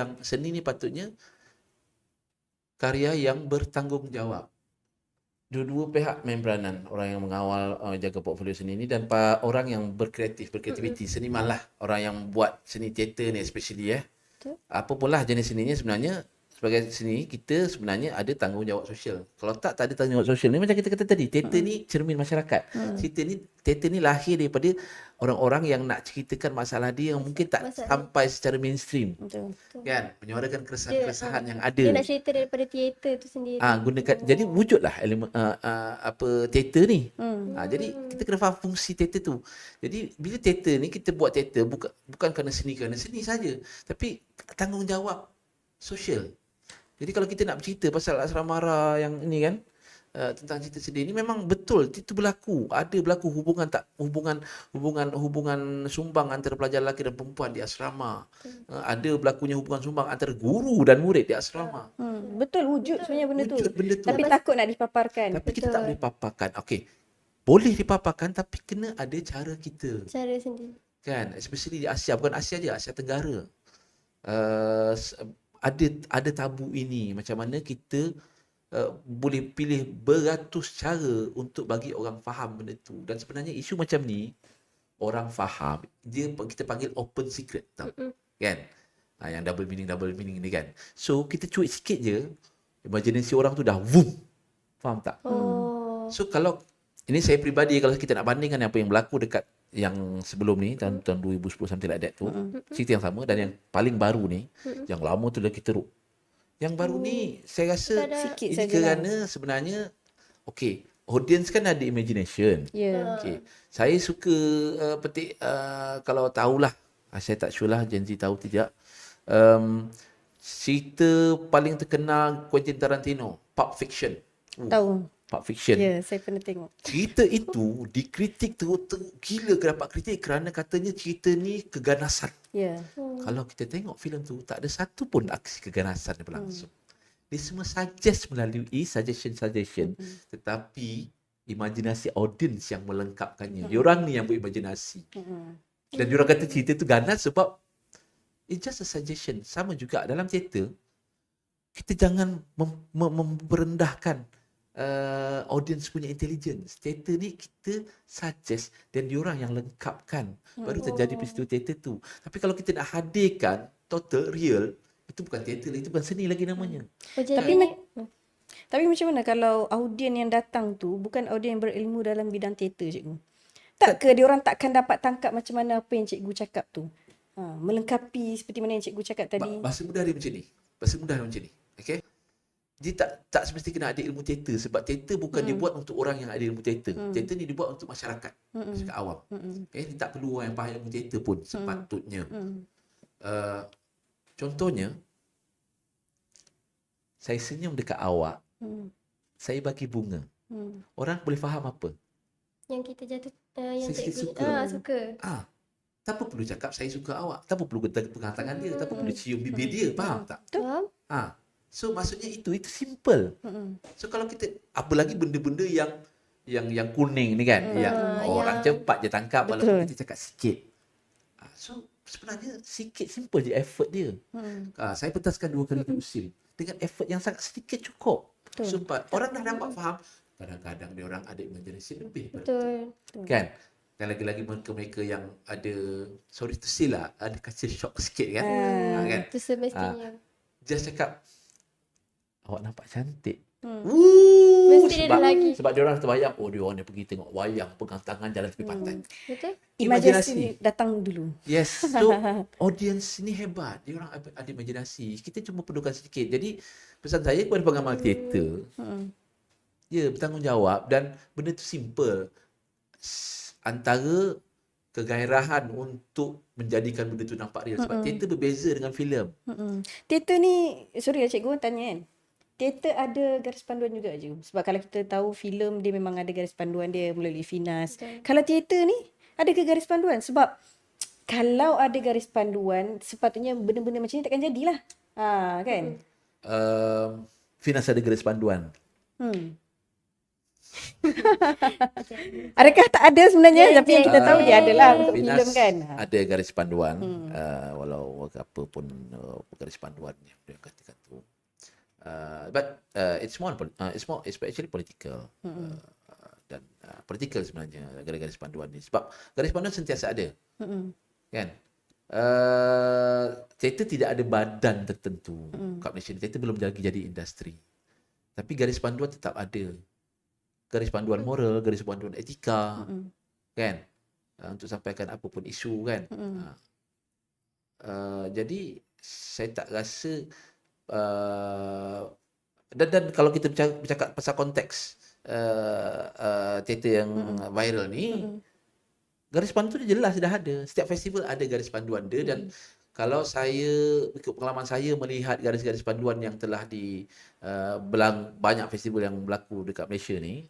ni patutnya karya yang bertanggungjawab. Dua-dua pihak main peranan, orang yang mengawal jaga portfolio seni ni dan orang yang berkreativiti, seniman lah, orang yang buat seni teater ni especially apa pun lah jenis seninya. Sebenarnya sebagai seni kita sebenarnya ada tanggungjawab sosial. Kalau tak ada tanggungjawab sosial ni macam kita kata tadi, teater ni cermin masyarakat. Teater ni lahir daripada orang-orang yang nak ceritakan masalah dia yang mungkin tak sampai secara mainstream. Betul. Kan, menyuarakan keresahan-keresahan yang ada. Dia nak cerita daripada teater tu sendiri. Gunakan jadi wujudlah elemen teater ni. Jadi kita kena faham fungsi teater tu. Jadi bila teater ni kita buat teater bukan kerana seni saja, tapi tanggungjawab sosial. Jadi kalau kita nak bercerita pasal asrama Mara yang ini kan, tentang cerita sedih ni memang betul itu berlaku. Ada berlaku hubungan sumbang antara pelajar lelaki dan perempuan di asrama. Ada berlakunya hubungan sumbang antara guru dan murid di asrama. Betul wujud sebenarnya benda tu. Benda tu. Tapi takut nak dipaparkan. Tapi kita tak boleh paparkan. Okey. Boleh dipaparkan tapi kena ada cara kita. Cara sendiri. Kan, especially di Asia, bukan Asia je, Asia Tenggara. Ada tabu ini, macam mana kita boleh pilih beratus cara untuk bagi orang faham benda tu. Dan sebenarnya isu macam ni orang faham, dia kita panggil open secret tau. Kan? Yang double meaning ni kan. So kita cuit sikit je, imaginasi orang tu dah boom. Faham tak? Oh. So kalau ini saya peribadi, kalau kita nak bandingkan apa yang berlaku dekat yang sebelum ni tahun 2010 something like that tu, cerita yang sama, dan yang paling baru ni, yang lama tu lagi teruk. Yang baru ni saya rasa Sikit ini sajalah. kerana sebenarnya okey, audience kan ada imagination. Ya. Okey, saya suka petik kalau tahulah, saya tak sure lah Gen Z tahu tidak. Cerita paling terkenal Quentin Tarantino, Pulp Fiction. Tahu. Pulp Fiction. Ya, saya pernah tengok. Cerita itu dikritik gila ke dapat kritik kerana katanya cerita ni keganasan. Ya. Kalau kita tengok filem tu, tak ada satu pun aksi keganasan yang berlangsung. Dia semua suggest melalui suggestion. Tetapi imajinasi audience yang melengkapkannya. Diorang ni yang berimajinasi. Dan diorang kata cerita tu ganas sebab it's just a suggestion. Sama juga dalam teater, kita jangan merendahkan audience punya intelligence. Teater ni kita suggest dan diorang yang lengkapkan. Baru terjadi peristiwa teater tu. Tapi kalau kita nak hadirkan total real, itu bukan teater, itu bukan seni lagi namanya. Oh, jadi Tapi macam mana kalau audien yang datang tu bukan audien yang berilmu dalam bidang teater, cikgu? Tak ke diorang takkan dapat tangkap macam mana apa yang cikgu cakap tu? Melengkapi seperti mana yang cikgu cakap tadi. Bahasa mudah dia macam ni. Bahasa mudah dia macam ni. Okay? Dia tak semesti kena ada ilmu teater, sebab teater bukan dibuat untuk orang yang ada ilmu teater. Teater ni dibuat untuk masyarakat, masyarakat awam. Okay? Dia tak perlu orang yang faham ilmu teater pun sepatutnya. Contohnya, saya senyum dekat awak, saya bagi bunga. Orang boleh faham apa? yang kita jatuh yang Saya cikgu suka. suka. Tak apa perlu cakap saya suka awak. Tak apa perlu pegang tangan dia, tak apa perlu cium bibir dia, faham tak? Faham? So maksudnya itu simple. So kalau kita, apa lagi benda-benda yang kuning ni kan, yang orang cepat je tangkap walaupun kita cakap sikit. So sebenarnya sikit, simple je effort dia. Saya pentaskan 2 kali musim dengan effort yang sangat sedikit cukup. Supaya orang dah dapat faham. Kadang-kadang dia orang ada imaginasi lebih. Betul. Kan? Dan lagi-lagi mereka yang ada, sorry to say lah, ada culture shock sikit kan. Kan? Itu semestinya. Just cakap, awak nampak cantik. Mesti dia ada lagi. Sebab dia orang terbayang, dia orang dia pergi tengok wayang, pegang tangan jalan tepi pantai. Betul? Imajinasi datang dulu. Yes. So audience ni hebat. Dia orang ada imajinasi. Kita cuma perlukan sedikit. Jadi pesan saya kepada pengamal teater, ya, bertanggungjawab, dan benda tu simple. Antara kegairahan untuk menjadikan benda tu nampak real. Sebab teater berbeza dengan filem. Teater ni, sorry lah cikgu tanya kan. Teater ada garis panduan juga je. Sebab kalau kita tahu filem dia memang ada garis panduan dia melalui Finas. Kalau teater ni ada ke garis panduan? Sebab kalau ada garis panduan, sepatutnya benda-benda macam ni takkan jadilah. Kan? Finas ada garis panduan. Adakah tak ada sebenarnya? Tapi yang kita tahu dia adalah untuk Finas filem kan. ada garis panduan. Walau apa pun garis panduan yang dia katakan tu. But it's it's actually political. Dan political sebenarnya garis panduan ni. Sebab garis panduan sentiasa ada. Kan? Teater tidak ada badan tertentu kat Malaysia. Teater belum lagi jadi industri. Tapi garis panduan tetap ada. Garis panduan moral, garis panduan etika. Kan? Untuk sampaikan apa pun isu kan. Jadi saya tak rasa dan kalau kita bercakap pasal konteks teater yang viral ni, garis panduan tu jelas dah ada. Setiap festival ada garis panduan dia, dan kalau saya, ikut pengalaman saya melihat garis-garis panduan yang telah di banyak festival yang berlaku dekat Malaysia ni,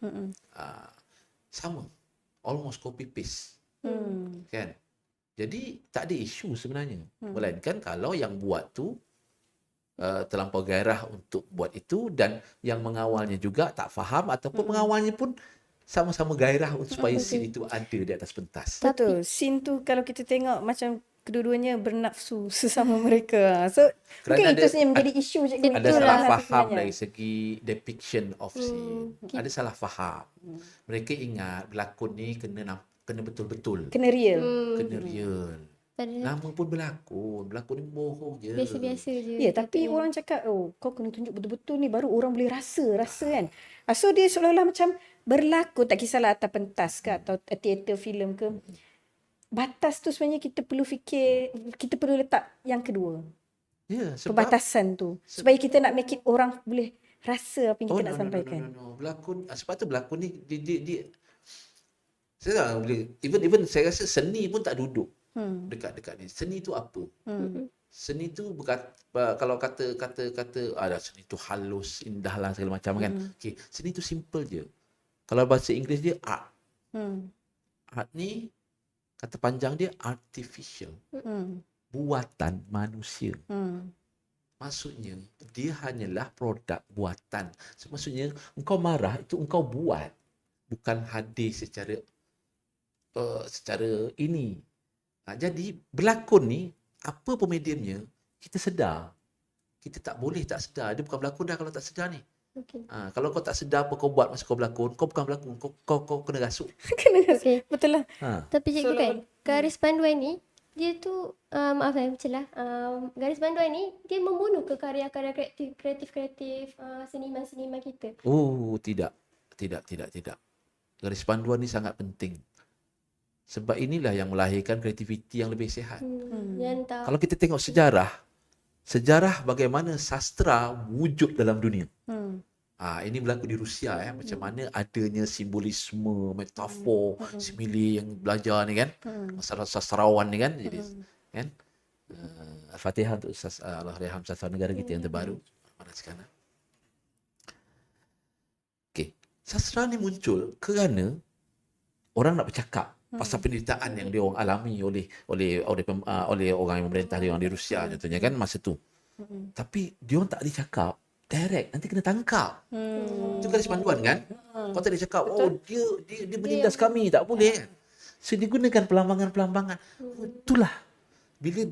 sama. Almost copy paste. Kan? Jadi tak ada isu sebenarnya. Melainkan kalau yang buat tu terlampau gairah untuk buat itu, dan yang mengawalnya juga tak faham, ataupun mengawalnya pun sama-sama gairah untuk supaya scene itu ada di atas pentas. Betul. Scene tu kalau kita tengok macam kedua-duanya bernafsu sesama mereka. So Kerana mungkin itu sebenarnya menjadi isu cikgu. Ada Itulah salah faham sebenarnya. dari segi depiction of scene. Ada salah faham. Mereka ingat berlakon ni kena kena betul-betul. Kena real. Kena real. Padahal Nama pun berlakon ni bohong je. biasa-biasa je. Ya, tapi orang cakap, kau kena tunjuk betul-betul ni baru orang boleh rasa kan. So dia seolah-olah macam berlakon, tak kisahlah atas pentas ke atau teater filem ke. Batas tu sebenarnya kita perlu fikir, kita perlu letak yang kedua. Ya, sebab Perbatasan tu. Supaya kita nak make it orang boleh rasa apa yang kita nak sampaikan. No. Berlakon, sebab tu berlakon ni dia saya tak boleh, even saya rasa seni pun tak duduk dekat ni. Seni tu apa? Seni tu kalau kata ada seni tu halus, indah lah segala macam kan. Okey, seni tu simple je. Kalau bahasa Inggeris dia art. Art ni kata panjang dia artificial. Buatan manusia. Maksudnya dia hanyalah produk buatan. So, maksudnya engkau marah itu engkau buat, bukan hadir secara ini. Jadi berlakon ni apa pun mediumnya kita sedar. Kita tak boleh tak sedar. Dia bukan berlakon dah kalau tak sedar ni. Okay. Kalau kau tak sedar apa kau buat masa kau berlakon, kau bukan berlakon, kau kena rasuk. Okay. Betul lah. Tapi cikgu kan, garis panduan ni dia tu maaf macam lah. Garis panduan ni dia membunuh ke karya-karya kreatif seniman-seniman kita. Oh, tidak. Garis panduan ni sangat penting. Sebab inilah yang melahirkan kreativiti yang lebih sihat. Yang tak Kalau kita tengok sejarah bagaimana sastra wujud dalam dunia. Ini berlaku di Rusia macam mana adanya simbolisme, metafor, simile yang belajar ni kan. Masalah sastrawan ni kan. Jadi kan. Al-Fatihah untuk Allahyarham sastrawan negara kita yang terbaru. Mana sekarang? Okey, sastra ni muncul kerana orang nak bercakap pasal penderitaan yang dia orang alami oleh orang yang memerintah dia orang di Rusia contohnya kan masa tu. Tapi dia orang tak boleh cakap direct, nanti kena tangkap. Itu garis panduan kan? Kau tak boleh cakap, dia menindas kami, tak boleh kan? So digunakan pelambangan-pelambangan. Itulah bila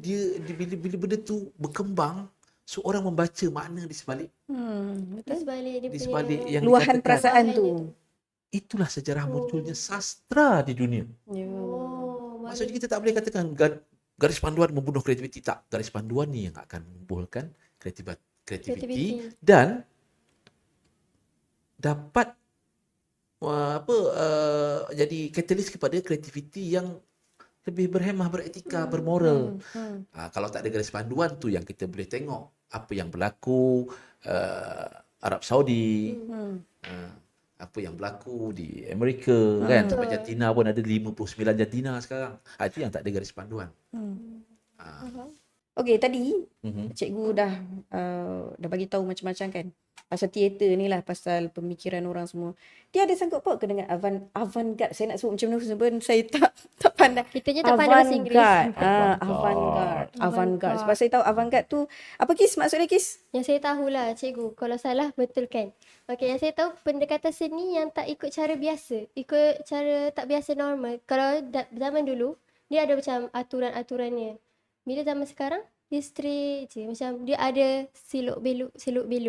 benda tu berkembang, so orang membaca makna di sebalik di sebalik yang Luahan dikatakan. perasaan tu. Itulah sejarah munculnya sastra di dunia. Maksudnya kita tak boleh katakan garis panduan membunuh kreativiti. Tak, garis panduan ni yang akan menumbuhkan kreativiti dan dapat jadi katalis kepada kreativiti yang lebih berhemah, beretika, bermoral. Kalau tak ada garis panduan tu yang kita boleh tengok apa yang berlaku Arab Saudi, apa yang berlaku di Amerika kan, sampai jantina pun ada 59 jantina sekarang. Itu yang tak ada garis panduan. Okey, tadi cikgu dah bagi tahu macam-macam kan. Pasal teater ni lah, pasal pemikiran orang semua. Dia ada sangkut paut ke dengan avant-garde? Saya nak sebut macam mana sebab saya tak pandai. Kitanya tak pandai bahasa Inggeris. Avant-garde. Sebab saya tahu avant-garde tu apa Kis maksudnya Kis? Yang saya tahulah cikgu, kalau salah betulkan. Okey, yang saya tahu pendekatan seni yang tak ikut cara biasa, ikut cara tak biasa normal. Kalau zaman dulu dia ada macam aturan-aturannya. Bila zaman sekarang dia straight je, macam dia ada siluk beluk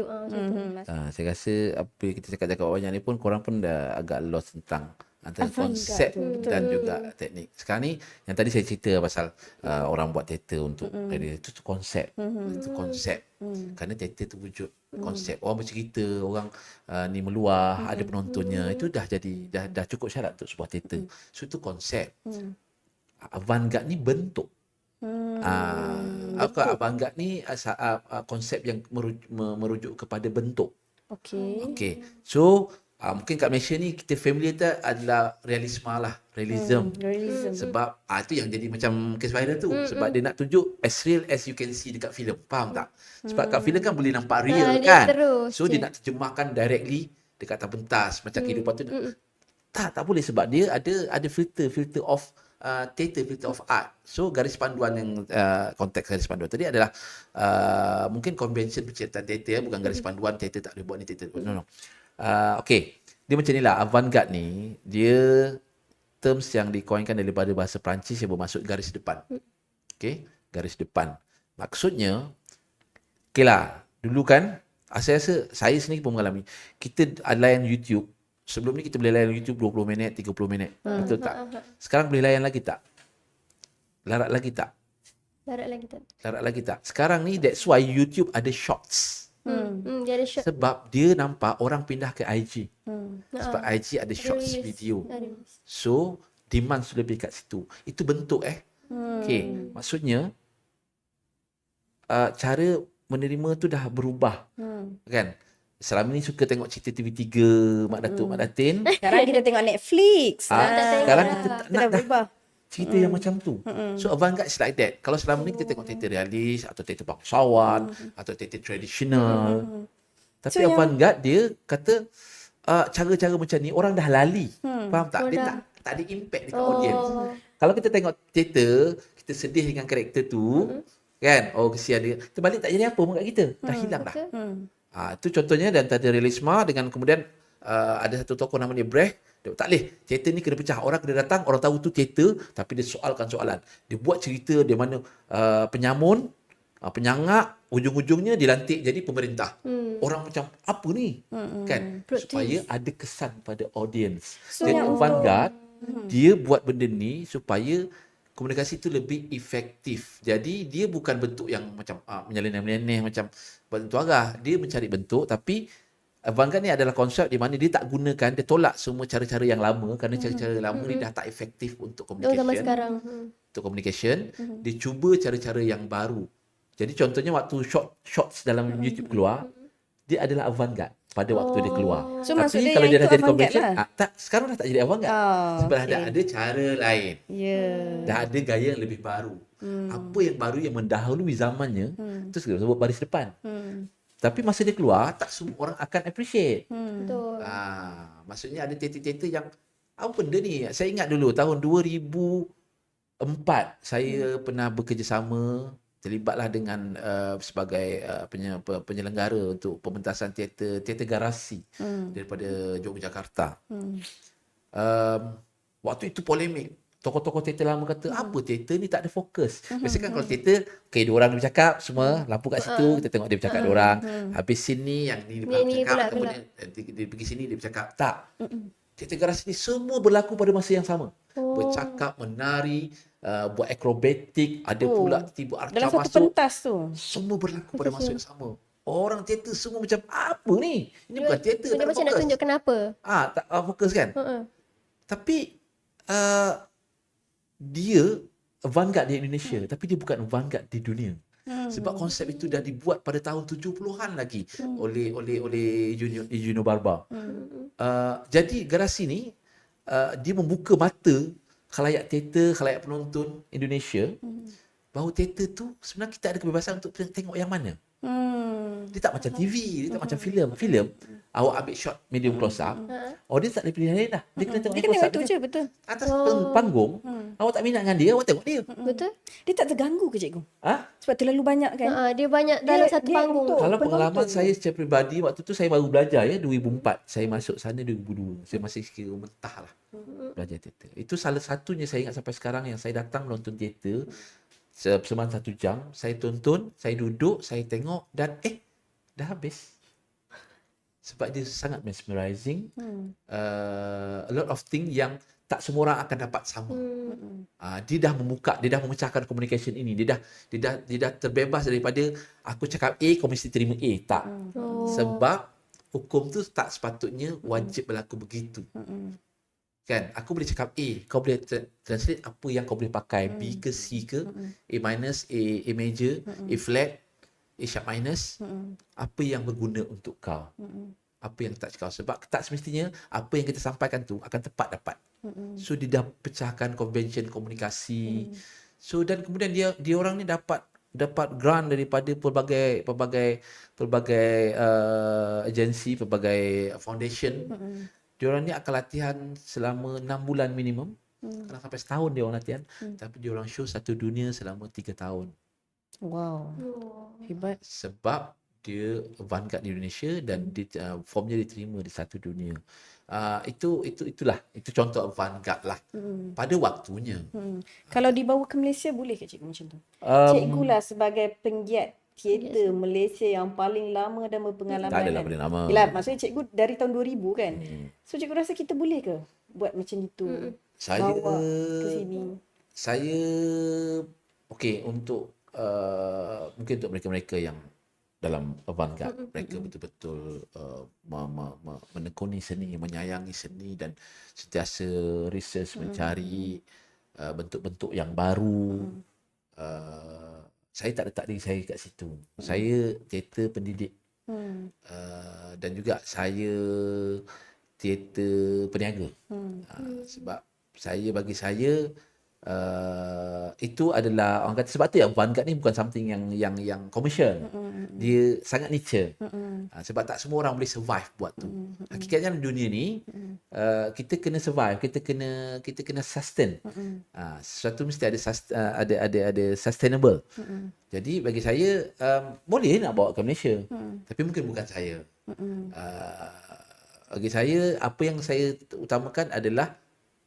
macam tu. Saya rasa apa yang kita cakap banyak ni pun korang pun dah agak lost tentang antara konsep dan juga teknik. Sekarang ni yang tadi saya cerita pasal orang buat teater untuk itu tu konsep. Itu konsep. Kerana teater tu wujud konsep. Orang bercerita, orang ni meluah, ada penontonnya. Itu dah jadi dah cukup syarat untuk sebuah teater. So itu konsep. Avant-garde ni bentuk. Avant-garde ni konsep yang merujuk kepada bentuk. Okey. So mungkin kat Malaysia ni kita familiar adalah realisme lah, realism. Sebab itu yang jadi macam case viral tu. Sebab dia nak tunjuk as real as you can see dekat filem. Faham tak? Sebab kat filem kan boleh nampak real kan. So dia nak terjemahkan directly dekat atas pentas macam kehidupan tu. Tak boleh sebab dia ada filter of theater, filter of art. So garis panduan yang konteks garis panduan tadi adalah mungkin convention penciptaan teater, bukan garis panduan teater tak boleh buat ni teater. No. Okay, dia macam ni lah. Avant-garde ni dia terms yang dikoinkan daripada bahasa Perancis yang bermaksud garis depan. Okay, garis depan. Maksudnya, okay lah, dulu kan saya rasa saya sendiri pun mengalami. Kita layan YouTube, Sebelum ni kita boleh layan YouTube 20 minit, 30 minit. Betul tak? Sekarang boleh layan lagi tak? Larat lagi tak? Larat lagi tak? Larat lagi tak? Sekarang ni that's why YouTube ada shorts. Dia ada short. Sebab dia nampak orang pindah ke IG. Sebab IG ada shorts Reels. video. Ada reels. So, demand sudah lebih kat situ. Itu bentuk Okay. Maksudnya, cara menerima tu dah berubah. Kan? Selama ni suka tengok cerita TV3, Mak Datuk, Mak Datin. Sekarang kita tengok Netflix. Sekarang kita tak kita nak dah dah berubah. cerita yang macam tu. So avant-garde is like that. Kalau selama ni kita tengok teater realis atau teater bangsawan atau teater tradisional. Tapi So, avant-garde dia kata cara-cara macam ni orang dah lali. Faham tak? Dia dah. tak ada impact dekat audience. Kalau kita tengok teater, kita sedih dengan karakter tu, kan? Oh kesian dia. Terbalik tak jadi apa pun kat kita. Dah hilang dah. Itu contohnya dan tadi realisma dengan kemudian ada satu tokoh nama dia Brecht. Dia tak boleh. Teater ni kena pecah. Orang kena datang, orang tahu tu teater tapi dia soalkan soalan. Dia buat cerita di mana penyamun, penyangak, ujung-ujungnya dilantik jadi pemerintah. Orang macam apa ni? Kan? Plot Supaya ada kesan pada audience. So, Jadi yang avant-garde dia buat benda ni supaya komunikasi tu lebih efektif. Jadi dia bukan bentuk yang macam menyeleneh-menyeleneh macam bentuk arah. Dia mencari bentuk tapi avant-garde ni adalah konsep di mana dia tak gunakan, dia tolak semua cara-cara yang lama kerana cara-cara lama ni dah tak efektif untuk Zaman communication. sekarang. Untuk communication, dia cuba cara-cara yang baru. Jadi contohnya waktu shorts dalam YouTube keluar, dia adalah avant-garde pada waktu dia keluar. So, Tapi maksud dia kalau yang dia dah itu jadi avant-garde convention, lah. tak, sekarang dah tak jadi avant-garde. Sebab dah ada cara lain. Dah ada gaya yang lebih baru. Apa yang baru yang mendahului zamannya, itu segera sebut baris depan. Tapi masa dia keluar, tak semua orang akan appreciate. Betul. Maksudnya ada teater-teater yang apa benda ni? Saya ingat dulu tahun 2004 saya pernah bekerjasama terlibatlah dengan sebagai penyelenggara untuk pementasan teater garasi daripada Yogyakarta. Waktu itu polemik. Tokoh-tokoh teater lama kata, apa teater ni tak ada fokus. Biasanya kan kalau teater, okay, dua orang dia bercakap semua, lampu kat situ, kita tengok dia bercakap dua orang. Habis scene ni, yang ni dia Ni bercakap, pula, kemudian dia pergi sini, dia bercakap. Tak. Teater garasi ni semua berlaku pada masa yang sama. Bercakap, menari, buat akrobatik, ada pula tiba arca dalam satu masuk. pentas tu. Semua berlaku pada masa yang sama. Orang teater semua macam, apa ni? Ini bukan teater, Dia tak macam nak fokus. tunjuk kenapa. Tak fokus kan? Tapi dia avant-garde di Indonesia, tapi dia bukan avant-garde di dunia. Sebab konsep itu dah dibuat pada tahun 70-an lagi oleh Junio Barba. Jadi garasi ni dia membuka mata khalayak teater, khalayak penonton Indonesia bahawa teater tu sebenarnya kita ada kebebasan untuk tengok yang mana. Dia tak macam TV, dia tak macam filem. Filem, awak ambil shot medium close up, audience tak ada pilihan lain dah. Dia kena tengok Dia yang kena close up. itu je, betul. Atas panggung, awak tak minat dengan dia, awak tengok dia. Betul? Dia tak terganggu ke cikgu? Ha? Sebab terlalu banyak kan? Dia banyak dalam satu dia panggung. untuk Kalau penonton. pengalaman saya secara peribadi, waktu tu saya baru belajar 2004. Saya masuk sana 2002. Saya masih kira mentah lah belajar teater. Itu salah satunya saya ingat sampai sekarang yang saya datang menonton teater semaan 1 jam. Saya tonton, saya duduk, saya tengok dan dah habis. Sebab dia sangat mesmerizing. A lot of thing yang tak semua orang akan dapat sama. Dia dah membuka, dia dah memecahkan communication ini. Dia dah terbebas daripada aku cakap A, kau mesti terima A. Tak. Sebab hukum tu tak sepatutnya wajib berlaku begitu. Kan? Aku boleh cakap A, kau boleh translate apa yang kau boleh pakai. B ke C ke, A minus, A major, A flat, A sharp minus. Apa yang berguna untuk kau. Apa yang tak kau. Sebab tak semestinya apa yang kita sampaikan tu akan tepat dapat. So dia dah pecahkan convention komunikasi. So dan kemudian dia orang ni dapat grant daripada pelbagai agensi, pelbagai foundation. Dia orang ni akan latihan selama 6 bulan minimum. Kalau sampai setahun dia orang latihan. Tapi dia orang show satu dunia selama 3 tahun. Wow. Hebat. Sebab dia avant-garde di Indonesia dan formnya diterima di satu dunia. Itulah. Itu contoh avant-garde lah. Pada waktunya. Kalau dibawa ke Malaysia boleh ke cikgu macam tu? Cikgu lah sebagai penggiat teater Malaysia yang paling lama dan berpengalaman. Tak adalah kan? paling lama. Yelah, maksudnya cikgu dari tahun 2000 kan. So cikgu rasa kita boleh ke buat macam itu? Saya Bawa ke sini. Saya okey untuk mungkin untuk mereka-mereka yang dalam avant-garde, mereka betul-betul menekuni seni, menyayangi seni dan sentiasa research mencari bentuk-bentuk yang baru. Saya tak letak diri saya kat situ. Saya teater pendidik. Dan juga saya teater peniaga. Sebab bagi saya itu adalah orang kata, sebab tu yang avant-garde ni bukan something yang commercial. Dia sangat niche. Sebab tak semua orang boleh survive buat tu. Hakikatnya dalam dunia ni kita kena survive, kita kena sustain. Sesuatu mesti ada sustainable. Jadi bagi saya boleh nak bawa ke Malaysia. Tapi mungkin bukan saya. Bagi saya apa yang saya utamakan adalah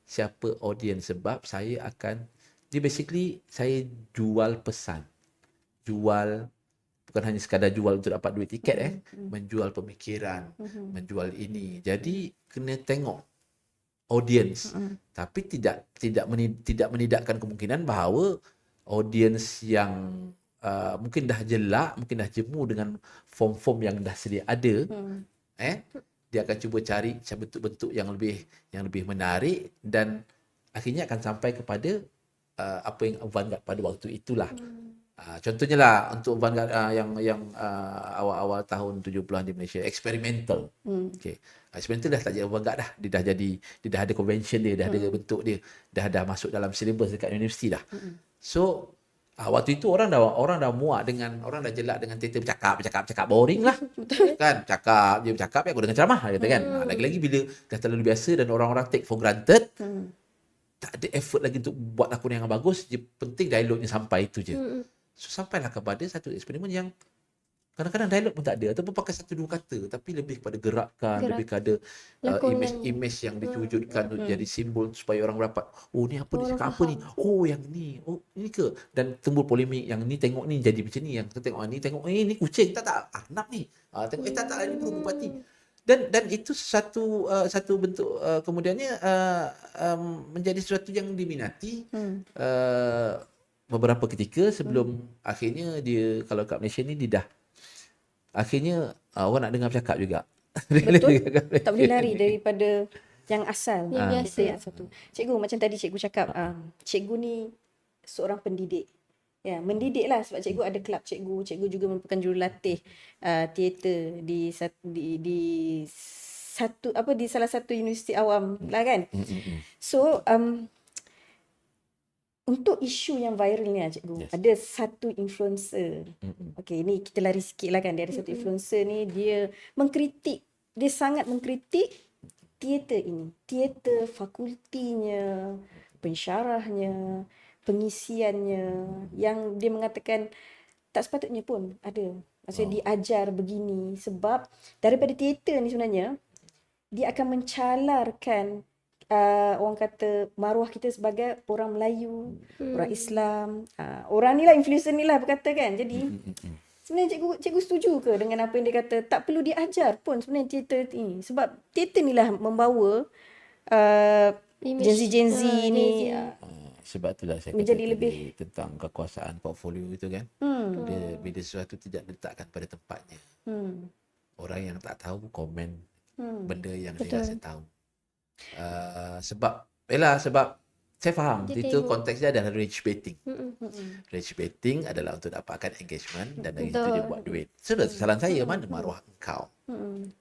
siapa audience, sebab saya basically saya jual pesan. Jual, bukan hanya sekadar jual untuk dapat duit tiket menjual pemikiran, menjual ini. Jadi kena tengok audience. Tapi tidak menidakkan kemungkinan bahawa audience yang mungkin dah jelak, mungkin dah jemu dengan form-form yang dah sedia ada, dia akan cuba cari bentuk-bentuk yang lebih menarik dan akhirnya akan sampai kepada apa yang avant-garde pada waktu itulah. Contohnya lah untuk avant-garde yang awal-awal tahun 70-an di Malaysia, experimental. Okay. Experimental dah tak jadi avant-garde dah. Dia dah ada convention dia, dah ada bentuk dia, dah masuk dalam syllabus dekat universiti dah. So waktu itu orang dah muak dengan, orang dah jelak dengan teater bercakap boring lah. Kan, bercakap aku dengan ceramah kata kan. Lagi-lagi bila dah terlalu biasa dan orang-orang take for granted, tak ada effort lagi untuk buat lakon yang bagus, je penting dialognya sampai itu je. So sampailah kepada satu eksperimen yang kadang-kadang dialog pun tak ada, ataupun pakai satu dua kata, tapi lebih kepada gerakan, lebih kepada image yang diwujudkan untuk jadi simbol supaya orang dapat, oh ni apa, dia cakap apa ni, oh yang ni, oh ini ke, dan timbul polemik, yang ni tengok ni jadi macam ni, yang tengok ni tengok ni kucing, tak anak ni, tengok tak ini burung merpati. Dan itu satu bentuk kemudiannya menjadi sesuatu yang diminati beberapa ketika sebelum akhirnya dia, kalau kat Malaysia ni dia dah akhirnya orang nak dengar bercakap juga. Betul. Tak boleh lari daripada yang asal. Yang biasa. Yang satu. Cikgu, macam tadi cikgu cakap, cikgu ni seorang pendidik. Ya, mendidik lah, sebab cikgu ada kelab cikgu. Cikgu juga merupakan jurulatih teater di salah satu universiti awam lah kan. So untuk isu yang viral ni cikgu, ada satu influencer. Okey, ni kita lari sikit lah kan. Dia ada satu influencer ni, dia sangat mengkritik teater ini. Teater fakultinya, pensyarahnya, pengisiannya, yang dia mengatakan tak sepatutnya pun ada. Maksudnya diajar begini, sebab daripada teater ni sebenarnya dia akan mencalarkan orang kata maruah kita sebagai orang Melayu, orang Islam. Orang ni lah, influencer ni lah berkata kan. Jadi sebenarnya cikgu setuju ke dengan apa yang dia kata? Tak perlu diajar pun sebenarnya teater ni, sebab teater ni lah membawa Gen Z ni. Sebab itulah saya menjadi kata lebih tentang kekuasaan portfolio itu kan. Bila sesuatu tidak diletakkan pada tempatnya, orang yang tak tahu komen benda yang dia rasa tahu. Sebab saya faham Dia itu tengok. konteksnya adalah rage baiting. Rage baiting adalah untuk dapatkan engagement dan dari itu dia buat duit. Sebab kesalahan saya, mana maruah engkau.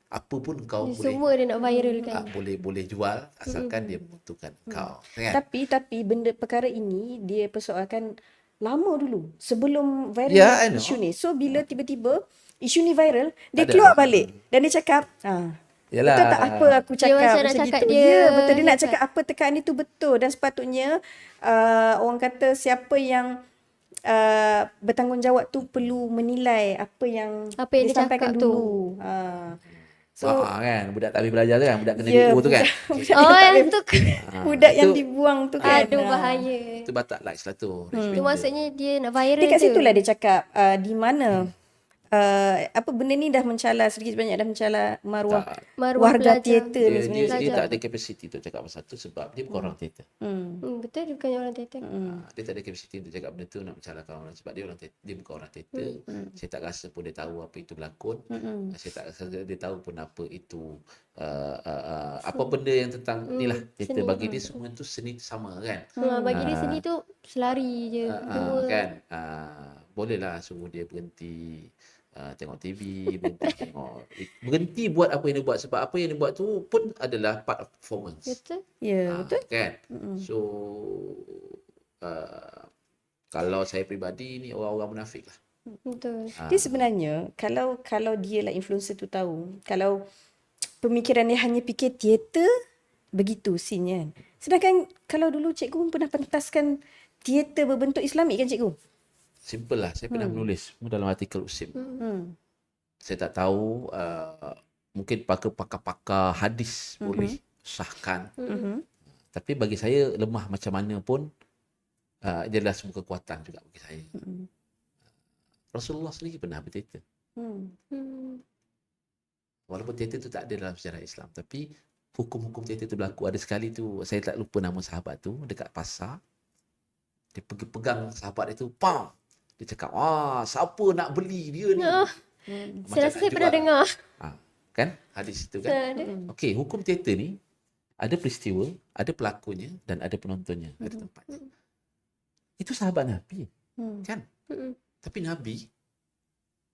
Apa pun engkau Semua dia nak viralkan. boleh jual asalkan dia menguntungkan engkau. Kan? Tapi perkara ini dia persoalkan lama dulu sebelum viral I know. isu ni. So bila tiba-tiba isu ni viral, dia Ada. keluar balik dan dia cakap, Yalah. betul tak apa aku Dia cakap macam nak macam cakap gitu. dia Ya, betul, dia nak hebat. cakap apa tekan itu betul, dan sepatutnya orang kata siapa yang bertanggungjawab tu perlu menilai apa yang Apa yang dia disampaikan cakap tu. dulu. So kan budak tak habis belajar tu kan, budak kena ya, DO tu kan. budak Oh, tak yang boleh- tu. budak yang itu- dibuang tu kan. Aduh, bahaya. Itu batak likes lah tu. Tu maksudnya dia nak viral Dekat je. situlah dia cakap di mana apa benda ni dah mencala sedikit banyak, dah mencala maruah Maruah warga pelajar. teater ni dia, sebenarnya. dia Belajar. tak ada kapasiti untuk cakap pasal tu sebab dia bukan orang teater. Betul, dia bukan orang teater. Dia tak ada kapasiti untuk cakap benda tu nak mencalahkan orang sebab dia orang teater, dia bukan orang teater. Saya tak rasa pun dia tahu apa itu berlakon. Saya tak rasa dia tahu pun apa itu apa benda yang tentang ni lah teater. Seni. Bagi dia semua tu seni sama kan. Bagi dia seni tu selari je. Kan bolehlah suruh dia berhenti tengok TV, berhenti buat apa yang dia buat sebab apa yang dia buat tu pun adalah part of performance. Betul. Ya, betul. Kan? So kalau saya peribadi ni orang-orang munafik lah. Betul. Dia sebenarnya kalau dia lah influencer tu tahu, kalau pemikiran dia hanya fikir teater, begitu scene kan. Sedangkan kalau dulu cikgu pun pernah pentaskan teater berbentuk Islamik kan cikgu? Simple lah. Saya pernah menulis dalam artikel USIM. Saya tak tahu mungkin pakar-pakar hadis boleh sahkan. Tapi bagi saya lemah macam mana pun dia adalah sebuah kekuatan juga bagi saya. Rasulullah sendiri pernah berteater. Walaupun teater tu tak ada dalam sejarah Islam, tapi hukum-hukum teater tu berlaku. Ada sekali tu saya tak lupa nama sahabat tu dekat pasar. Dia pergi pegang sahabat dia tu, pam. Dia cakap, siapa nak beli dia ni? Saya rasa saya pernah jual. dengar. Kan? Hadis itu kan? Okey, hukum teater ni ada peristiwa, ada pelakunya dan ada penontonnya, ada tempatnya. Itu sahabat Nabi. Kan? Tapi Nabi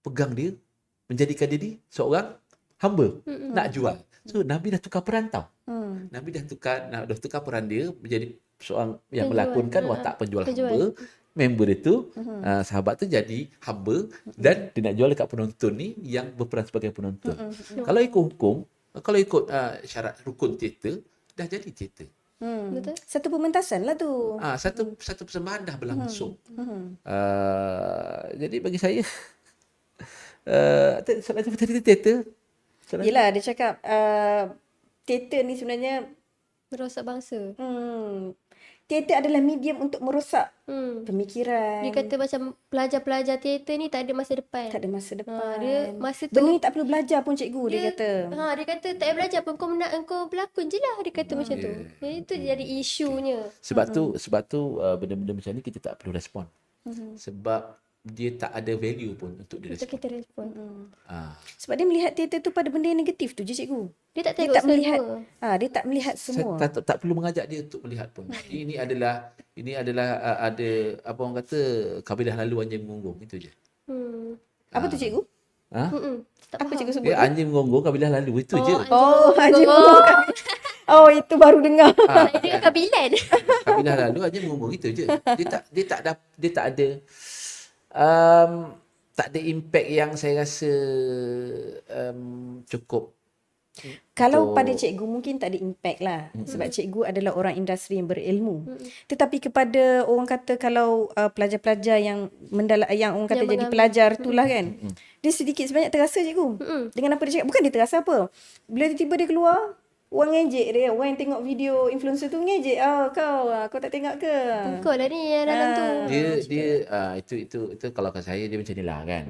pegang dia, menjadikan diri seorang hamba, nak jual. So Nabi dah tukar peran tau. Nabi dah tukar peran dia menjadi seorang yang melakonkan watak penjual hamba. Member dia tu, sahabat tu jadi hamba dan dia nak jual dekat penonton ni yang berperan sebagai penonton. Kalau ikut hukum, kalau ikut syarat rukun teater, dah jadi teater. Betul. Satu pementasan lah tu. Satu persembahan dah berlangsung. Jadi bagi saya soalan apa tadi teater? Yelah, dia cakap teater ni sebenarnya Merosak bangsa. teater adalah medium untuk merosak pemikiran. Dia kata macam pelajar-pelajar teater ni tak ada masa depan. tak ada masa depan. Dia masa tu Benda ni tak perlu belajar pun cikgu, dia kata. dia kata tak payah belajar pun, kau berlakon je lah. Dia kata macam tu. Jadi itu jadi isunya. Sebab tu benda-benda macam ni kita tak perlu respon. Sebab dia tak ada value pun untuk dia Untuk respon. kita respon. Sebab dia melihat teater tu pada benda yang negatif tu je cikgu. Dia tak Dia tengok tak melihat semua. dia tak melihat semua. Saya tak perlu mengajak dia untuk melihat pun. Ini adalah ada apa orang kata kabilah lalu anjing menggonggong, itu je. Apa tu cikgu? Tak Apa faham. cikgu sebut? Dia anjing menggonggong kabilah lalu, itu je. Haji Oh, itu baru dengar. Dia kabilan. Kabilah lalu anjing menggonggong, itu je. Dia tak ada tak ada impact yang saya rasa cukup. Kalau pada cikgu mungkin tak ada impact lah. Sebab cikgu adalah orang industri yang berilmu. Tetapi kepada orang kata kalau pelajar-pelajar yang yang orang kata Yang jadi mengambil. pelajar itulah kan. Dia sedikit sebanyak terasa cikgu. Dengan apa dia cakap. Bukan dia terasa apa. Bila tiba-tiba dia keluar, orang ngejek dia. Orang yang tengok video influencer tu ngejek. Kau tak tengok ke? Kau lah ni yang dalam tu. Itu kalau kat saya dia macam ni lah kan.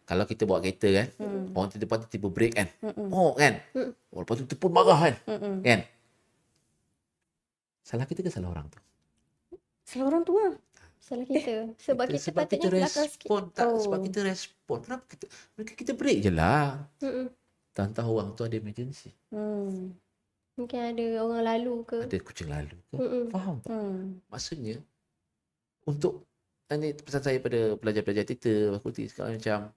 Kalau kita bawa kereta kan, orang depan tu tiba break kan. Kan. Lepas tu pun marah kan. Kan. Salah kita ke salah orang tu? Salah orang tu lah. Salah kita. Sebab kita sebab kita patutnya belakang sikit. respon sebab kita respon. Kenapa kita break je lah. Tantang orang tu ada emergency. Mungkin ada orang lalu ke. Ada kucing lalu ke. Faham tak? Maksudnya untuk ini pesan saya pada pelajar-pelajar teater, fakulti sekarang macam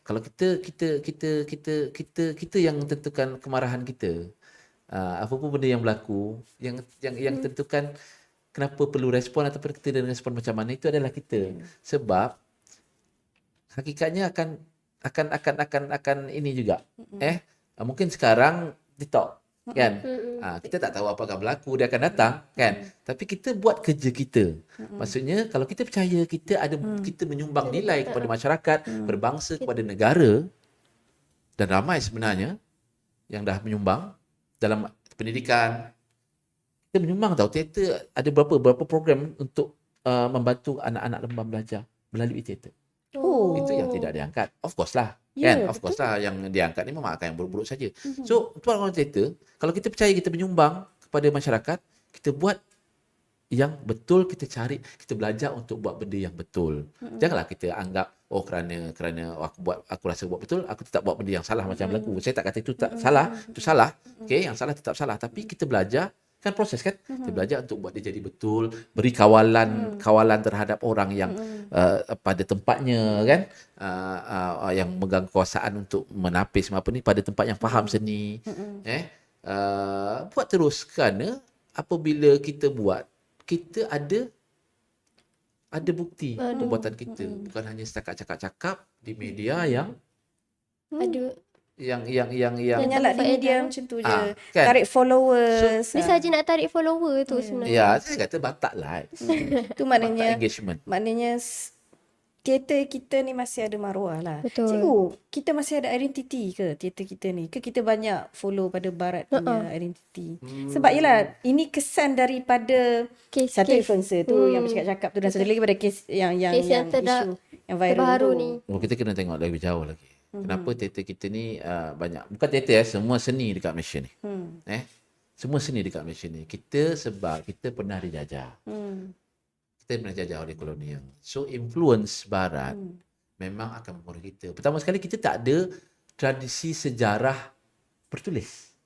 kalau kita yang tentukan kemarahan kita. Apa pun benda yang berlaku yang tentukan kenapa perlu respon ataupun kita dengan respon macam mana, itu adalah kita. Sebab hakikatnya akan ini juga. Mungkin sekarang TikTok kan. Kita tak tahu apa akan berlaku, dia akan datang kan. Tapi kita buat kerja kita. Maksudnya kalau kita percaya kita menyumbang nilai kepada masyarakat, berbangsa, kepada negara, dan ramai sebenarnya yang dah menyumbang dalam pendidikan. Kita menyumbang tahu, teater ada berapa program untuk membantu anak-anak lembam belajar melalui teater. Oh. Itu yang tidak diangkat. Of course lah. Ya, Kan? Of course lah, yang diangkat ni memang akan yang buruk-buruk saja. So, tuan orang teater, kalau kita percaya kita menyumbang kepada masyarakat, kita buat yang betul, kita cari, kita belajar untuk buat benda yang betul. Janganlah kita anggap kerana aku rasa buat betul, aku tetap buat benda yang salah macam lagu. Saya tak kata itu tak salah, itu salah. Okey, yang salah tetap salah, tapi kita belajar, kan proses kan? Kita belajar untuk buat dia jadi betul, beri kawalan terhadap orang yang pada tempatnya kan, yang memegang kekuasaan untuk menapis apa ni pada tempat yang faham seni. Buat terus, kerana apabila kita buat, kita ada bukti perbuatan kita, bukan hanya setakat cakap-cakap di media yang Ada. Menyalak di media macam tu je. kan? Tarik followers. Dia saja nak tarik follower tu sebenarnya. Ya, saya kata batak likes, Tu batak maknanya engagement. teater kita ni masih ada maruah lah. Betul. Cikgu, kita masih ada identiti ke teater kita ni? Ke kita banyak follow pada barat punya identiti? Sebab yelah, ini kesan daripada satu influencer tu yang bercakap-cakap tu, dan satu lagi pada kes yang Kes yang isu yang viral terbaru tu. ni. Kita kena tengok lebih jauh lagi. Kenapa teater kita ni banyak, bukan teater semua seni dekat Malaysia ni. Semua seni dekat Malaysia ni. Sebab kita pernah dijajah. Kita pernah dijajah oleh kolonial. So influence barat memang akan mempengaruhi kita. Pertama sekali, kita tak ada tradisi sejarah bertulis.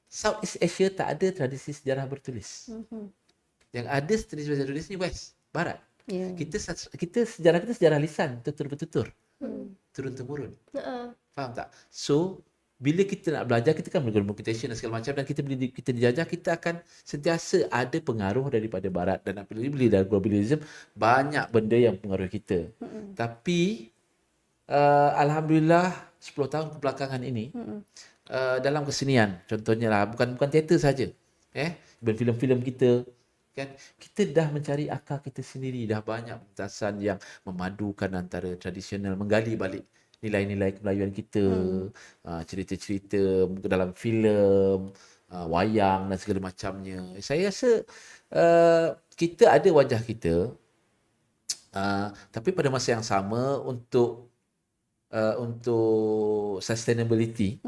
Southeast Asia tak ada tradisi sejarah bertulis. Yang ada tradisi sejarah bertulis ni West, Barat. Yeah. Kita sejarah kita sejarah lisan, tutur-bertutur. Turun-temurun. Faham tak? So, bila kita nak belajar, kita kan menggunakan computation dan segala macam, dan kita dijajah, kita akan sentiasa ada pengaruh daripada Barat. Dan apabila dari globalism, banyak benda yang pengaruh kita. Tapi, Alhamdulillah, 10 tahun kebelakangan ini, dalam kesenian, contohnya lah, bukan teater saja, filem-filem kita, kan, kita dah mencari akar kita sendiri, dah banyak pentasan yang memadukan antara tradisional, menggali balik nilai-nilai kemelayuan kita, cerita-cerita dalam filem, wayang dan segala macamnya. Saya rasa kita ada wajah kita, tapi pada masa yang sama untuk sustainability,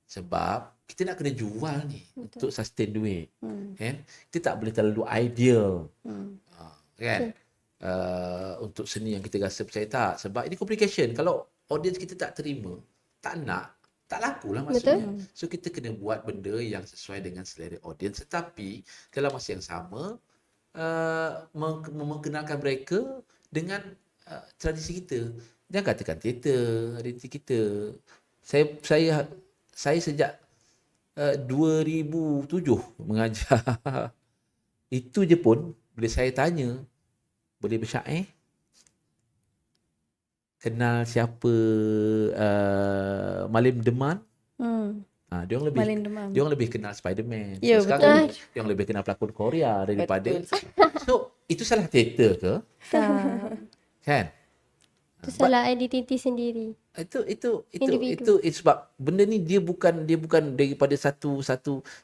sebab kita nak kena jual ni untuk sustain duit. Kan? Kita tak boleh terlalu ideal. Kan? Untuk seni yang kita rasa percaya, tak. Sebab ini complication. Kalau audience kita tak terima, tak nak, tak lakulah maksudnya. So kita kena buat benda yang sesuai dengan selera audience, tetapi dalam masa yang sama mengenalkan mereka dengan tradisi kita. Jangan katakan teater, identiti kita. Saya sejak 2007 mengajar. Itu je pun bila saya tanya, boleh bersyair? Kenal siapa Malim Deman? Dia orang lebih kenal Spiderman. Ya, Sekarang dia orang lebih kenal pelakon Korea daripada. So, itu salah teater ke? Kan? Itu salah identiti sendiri. Itu sebab benda ni dia bukan daripada satu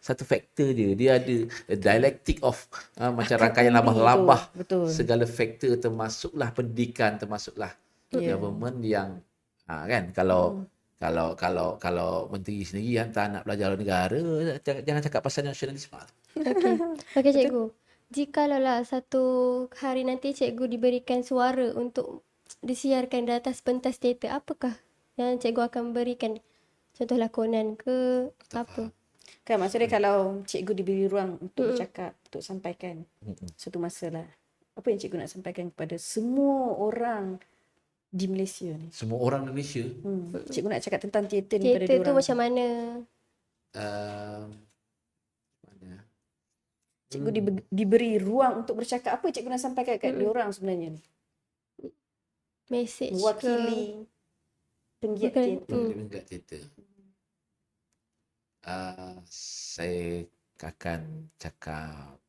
faktor je. Dia ada dialektik of macam rangkaian labah-labah. Betul. Segala faktor, termasuklah pendidikan, termasuklah government yang kan, kalau menteri sendiri hantar anak belajar luar negara, jangan cakap pasal nasionalisme. Okey cikgu. Jikalau satu hari nanti cikgu diberikan suara untuk disiarkan di atas pentas teater, apakah yang cikgu akan berikan? Contoh lakonan ke apa? Kan maksudnya kalau cikgu diberi ruang untuk bercakap, untuk sampaikan satu masa lah, apa yang cikgu nak sampaikan kepada semua orang di Malaysia ni? Semua orang Malaysia. Cikgu nak cakap tentang teater ni pada Teater diorang. tu macam mana? Cikgu diberi ruang untuk bercakap, apa cikgu nak sampaikan kat diorang sebenarnya ni? Message Mewakili penggiat teater. Penggiat teater. Saya akan cakap,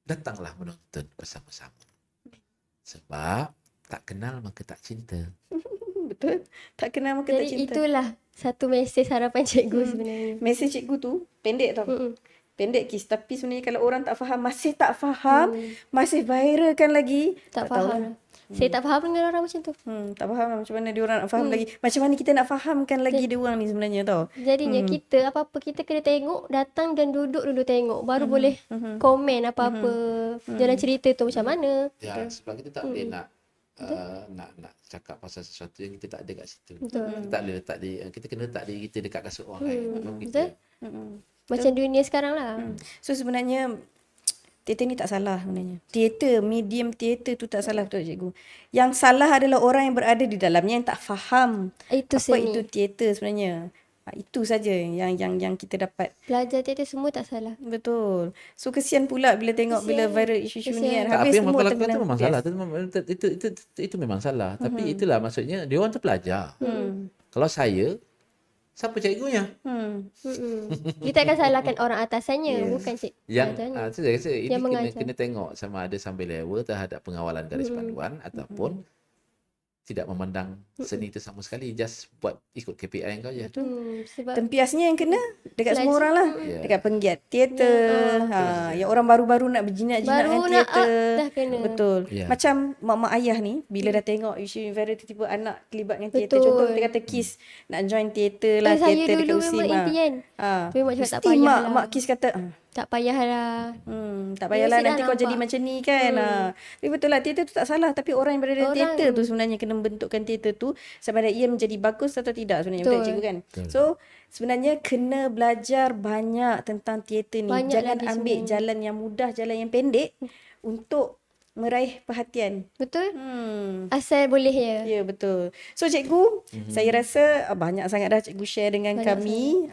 datanglah menonton bersama-sama. Sebab tak kenal maka tak cinta. Betul. Tak kenal maka tak Jadi cinta. itulah satu mesej harapan cikgu sebenarnya. Mesej cikgu tu pendek tau. Mm-mm. Pendek Kis. Tapi sebenarnya kalau orang tak faham, masih tak faham, masih viralkan lagi. Tak tahu faham. lah. Saya tak faham dengan orang macam tu. Tak faham lah macam mana dia orang nak faham lagi. Macam mana kita nak fahamkan lagi dia orang ni sebenarnya tau. Jadinya kita apa-apa kita kena tengok, datang dan duduk dulu tengok. Baru boleh komen apa-apa jalan cerita tu macam mana. Ya, sebab kita tak boleh nak cakap pasal sesuatu yang kita tak ada kat situ. Kita tak boleh letak kita kena letak diri kita dekat kasut orang lain. Betul? Macam dunia sekarang lah. So sebenarnya teater ni tak salah sebenarnya. Teater, medium teater tu tak salah betul cikgu. Yang salah adalah orang yang berada di dalamnya yang tak faham Itu apa seni. itu teater sebenarnya. Itu saja yang kita dapat. Belajar teater semua tak salah. Betul. So kesian pula bila tengok bila viral isu-isu ni kan. Tak, apa yang semua Mama lakukan terkena tu memang bias. salah. Itu memang salah. Tapi itulah maksudnya dia orang tu pelajar. Kalau saya, siapa cikgunya? Kita akan salahkan orang atasannya, bukan Yang belajarnya. saya rasa ini Yang mengajar. kena tengok sama ada sambil level terhadap pengawalan garis panduan ataupun tidak memandang seni itu sama sekali, just buat ikut KPI kau je. Sebab Tempiasnya yang kena dekat semua orang lah. Dekat penggiat teater. Yang orang baru-baru nak berjinak-jinakkan baru nak teater. dah kena. Betul. Ya. Macam mak-mak ayah ni bila dah tengok isu viral tiba-tiba anak terlibat dengan teater. Betul. Contoh kita kata Kis nak join teater lah, saya teater dulu dekat memang USIM. impian. Tapi mak cakap tak Mesti payah mak, lah. mak Kis kata Tak payahlah. tak payahlah Mesti nanti dah kau jadi nampak. macam ni kan. Tapi betul lah teater tu tak salah. Tapi orang yang berada dalam Orang- teater tu sebenarnya kena membentukkan teater tu sama ada ia menjadi bagus atau tidak sebenarnya. Betul Betul. cikgu kan? So sebenarnya kena belajar banyak tentang teater ni. Banyak Jangan lagi ambil sebenarnya. jalan yang mudah, jalan yang pendek untuk meraih perhatian. Betul? Hmm. Asal boleh ya. Ya, betul. So cikgu, saya rasa banyak sangat dah cikgu share dengan kami.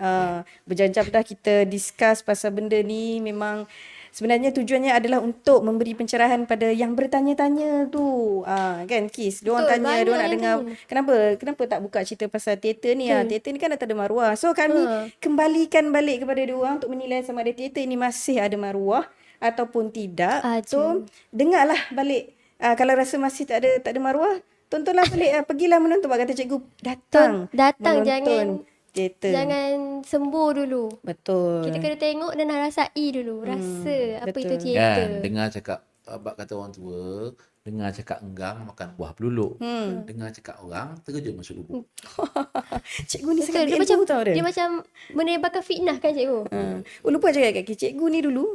Berjam-jam dah kita discuss pasal benda ni. Memang sebenarnya tujuannya adalah untuk memberi pencerahan pada yang bertanya-tanya tu. Kan Kis, diorang Betul, tanya, banyak diorang nak yang dengar tanya. kenapa tak buka cerita pasal teater ni. Teater ni kan dah tak ada maruah. So kami kembalikan balik kepada diorang untuk menilai sama ada teater ni masih ada maruah ataupun tidak. So dengarlah balik. Kalau rasa masih tak ada maruah, tontonlah balik. Pergilah menonton. Sebab kata cikgu, datang Datang, menonton teater. Jangan sembuh dulu. Betul. Kita kena tengok dan rasai dulu. Rasa apa itu betul. teater. Kan, dengar cakap abang kata orang tua, dengar cakap enggang makan buah peluluk. Dengar cakap orang terkejut masuk lubuk. Cikgu ni sangat Betul. Dia berilmu macam tau dia. dia macam menebarkan fitnah kan cikgu. Lupa cakap kat cikgu ni dulu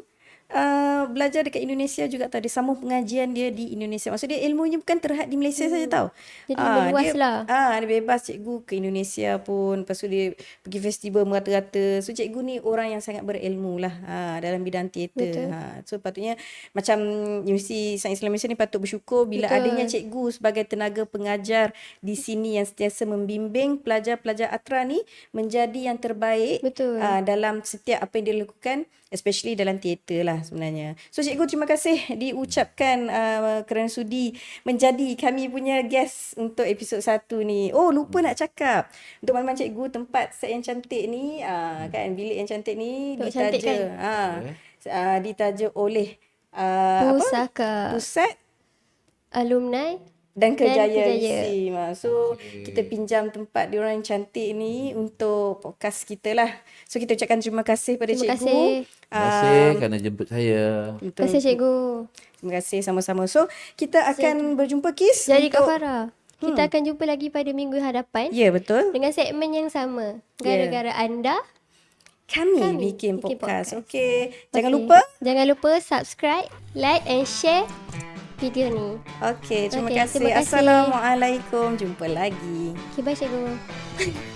belajar dekat Indonesia juga tau. Dia sambung pengajian dia di Indonesia. Maksud dia ilmunya bukan terhad di Malaysia saja tau. Jadi meluas dia, lah. Dia bebas cikgu ke Indonesia pun. Lepas tu dia pergi festival merata-rata. So cikgu ni orang yang sangat berilmu lah dalam bidang teater. So patutnya macam Universiti Sains Islam Malaysia ni patut bersyukur bila adanya cikgu sebagai tenaga pengajar di sini yang sentiasa membimbing pelajar-pelajar ATRA ni menjadi yang terbaik Betul. dalam setiap apa yang dia lakukan, especially dalam teater lah sebenarnya. So cikgu terima kasih diucapkan kerana sudi menjadi kami punya guest untuk episod 1 ni. Oh lupa nak cakap. Untuk makluman cikgu, tempat set yang cantik ni kan, bilik yang cantik ni Tempat cantik ditaja ditaja oleh Pusaka Pusat Alumni dan Kerjaya Kerjaya. USIM. So kita pinjam tempat diorang yang cantik ni untuk podcast kita lah. So kita ucapkan terima kasih pada Terima cikgu. kasih. Terima kasih kerana jemput saya. Terima kasih cikgu. Terima kasih sama-sama. So kita akan berjumpa Kis. Jadi Kak untuk- Farah, kita akan jumpa lagi pada minggu hadapan Ya betul. dengan segmen yang sama. Gara-gara anda. Kami bikin podcast. Okey. Jangan Okey. lupa. Jangan lupa subscribe, like and share video ni. Okey, terima Okey, kasih. terima kasih. Assalamualaikum. Jumpa lagi. Okay, bye cikgu.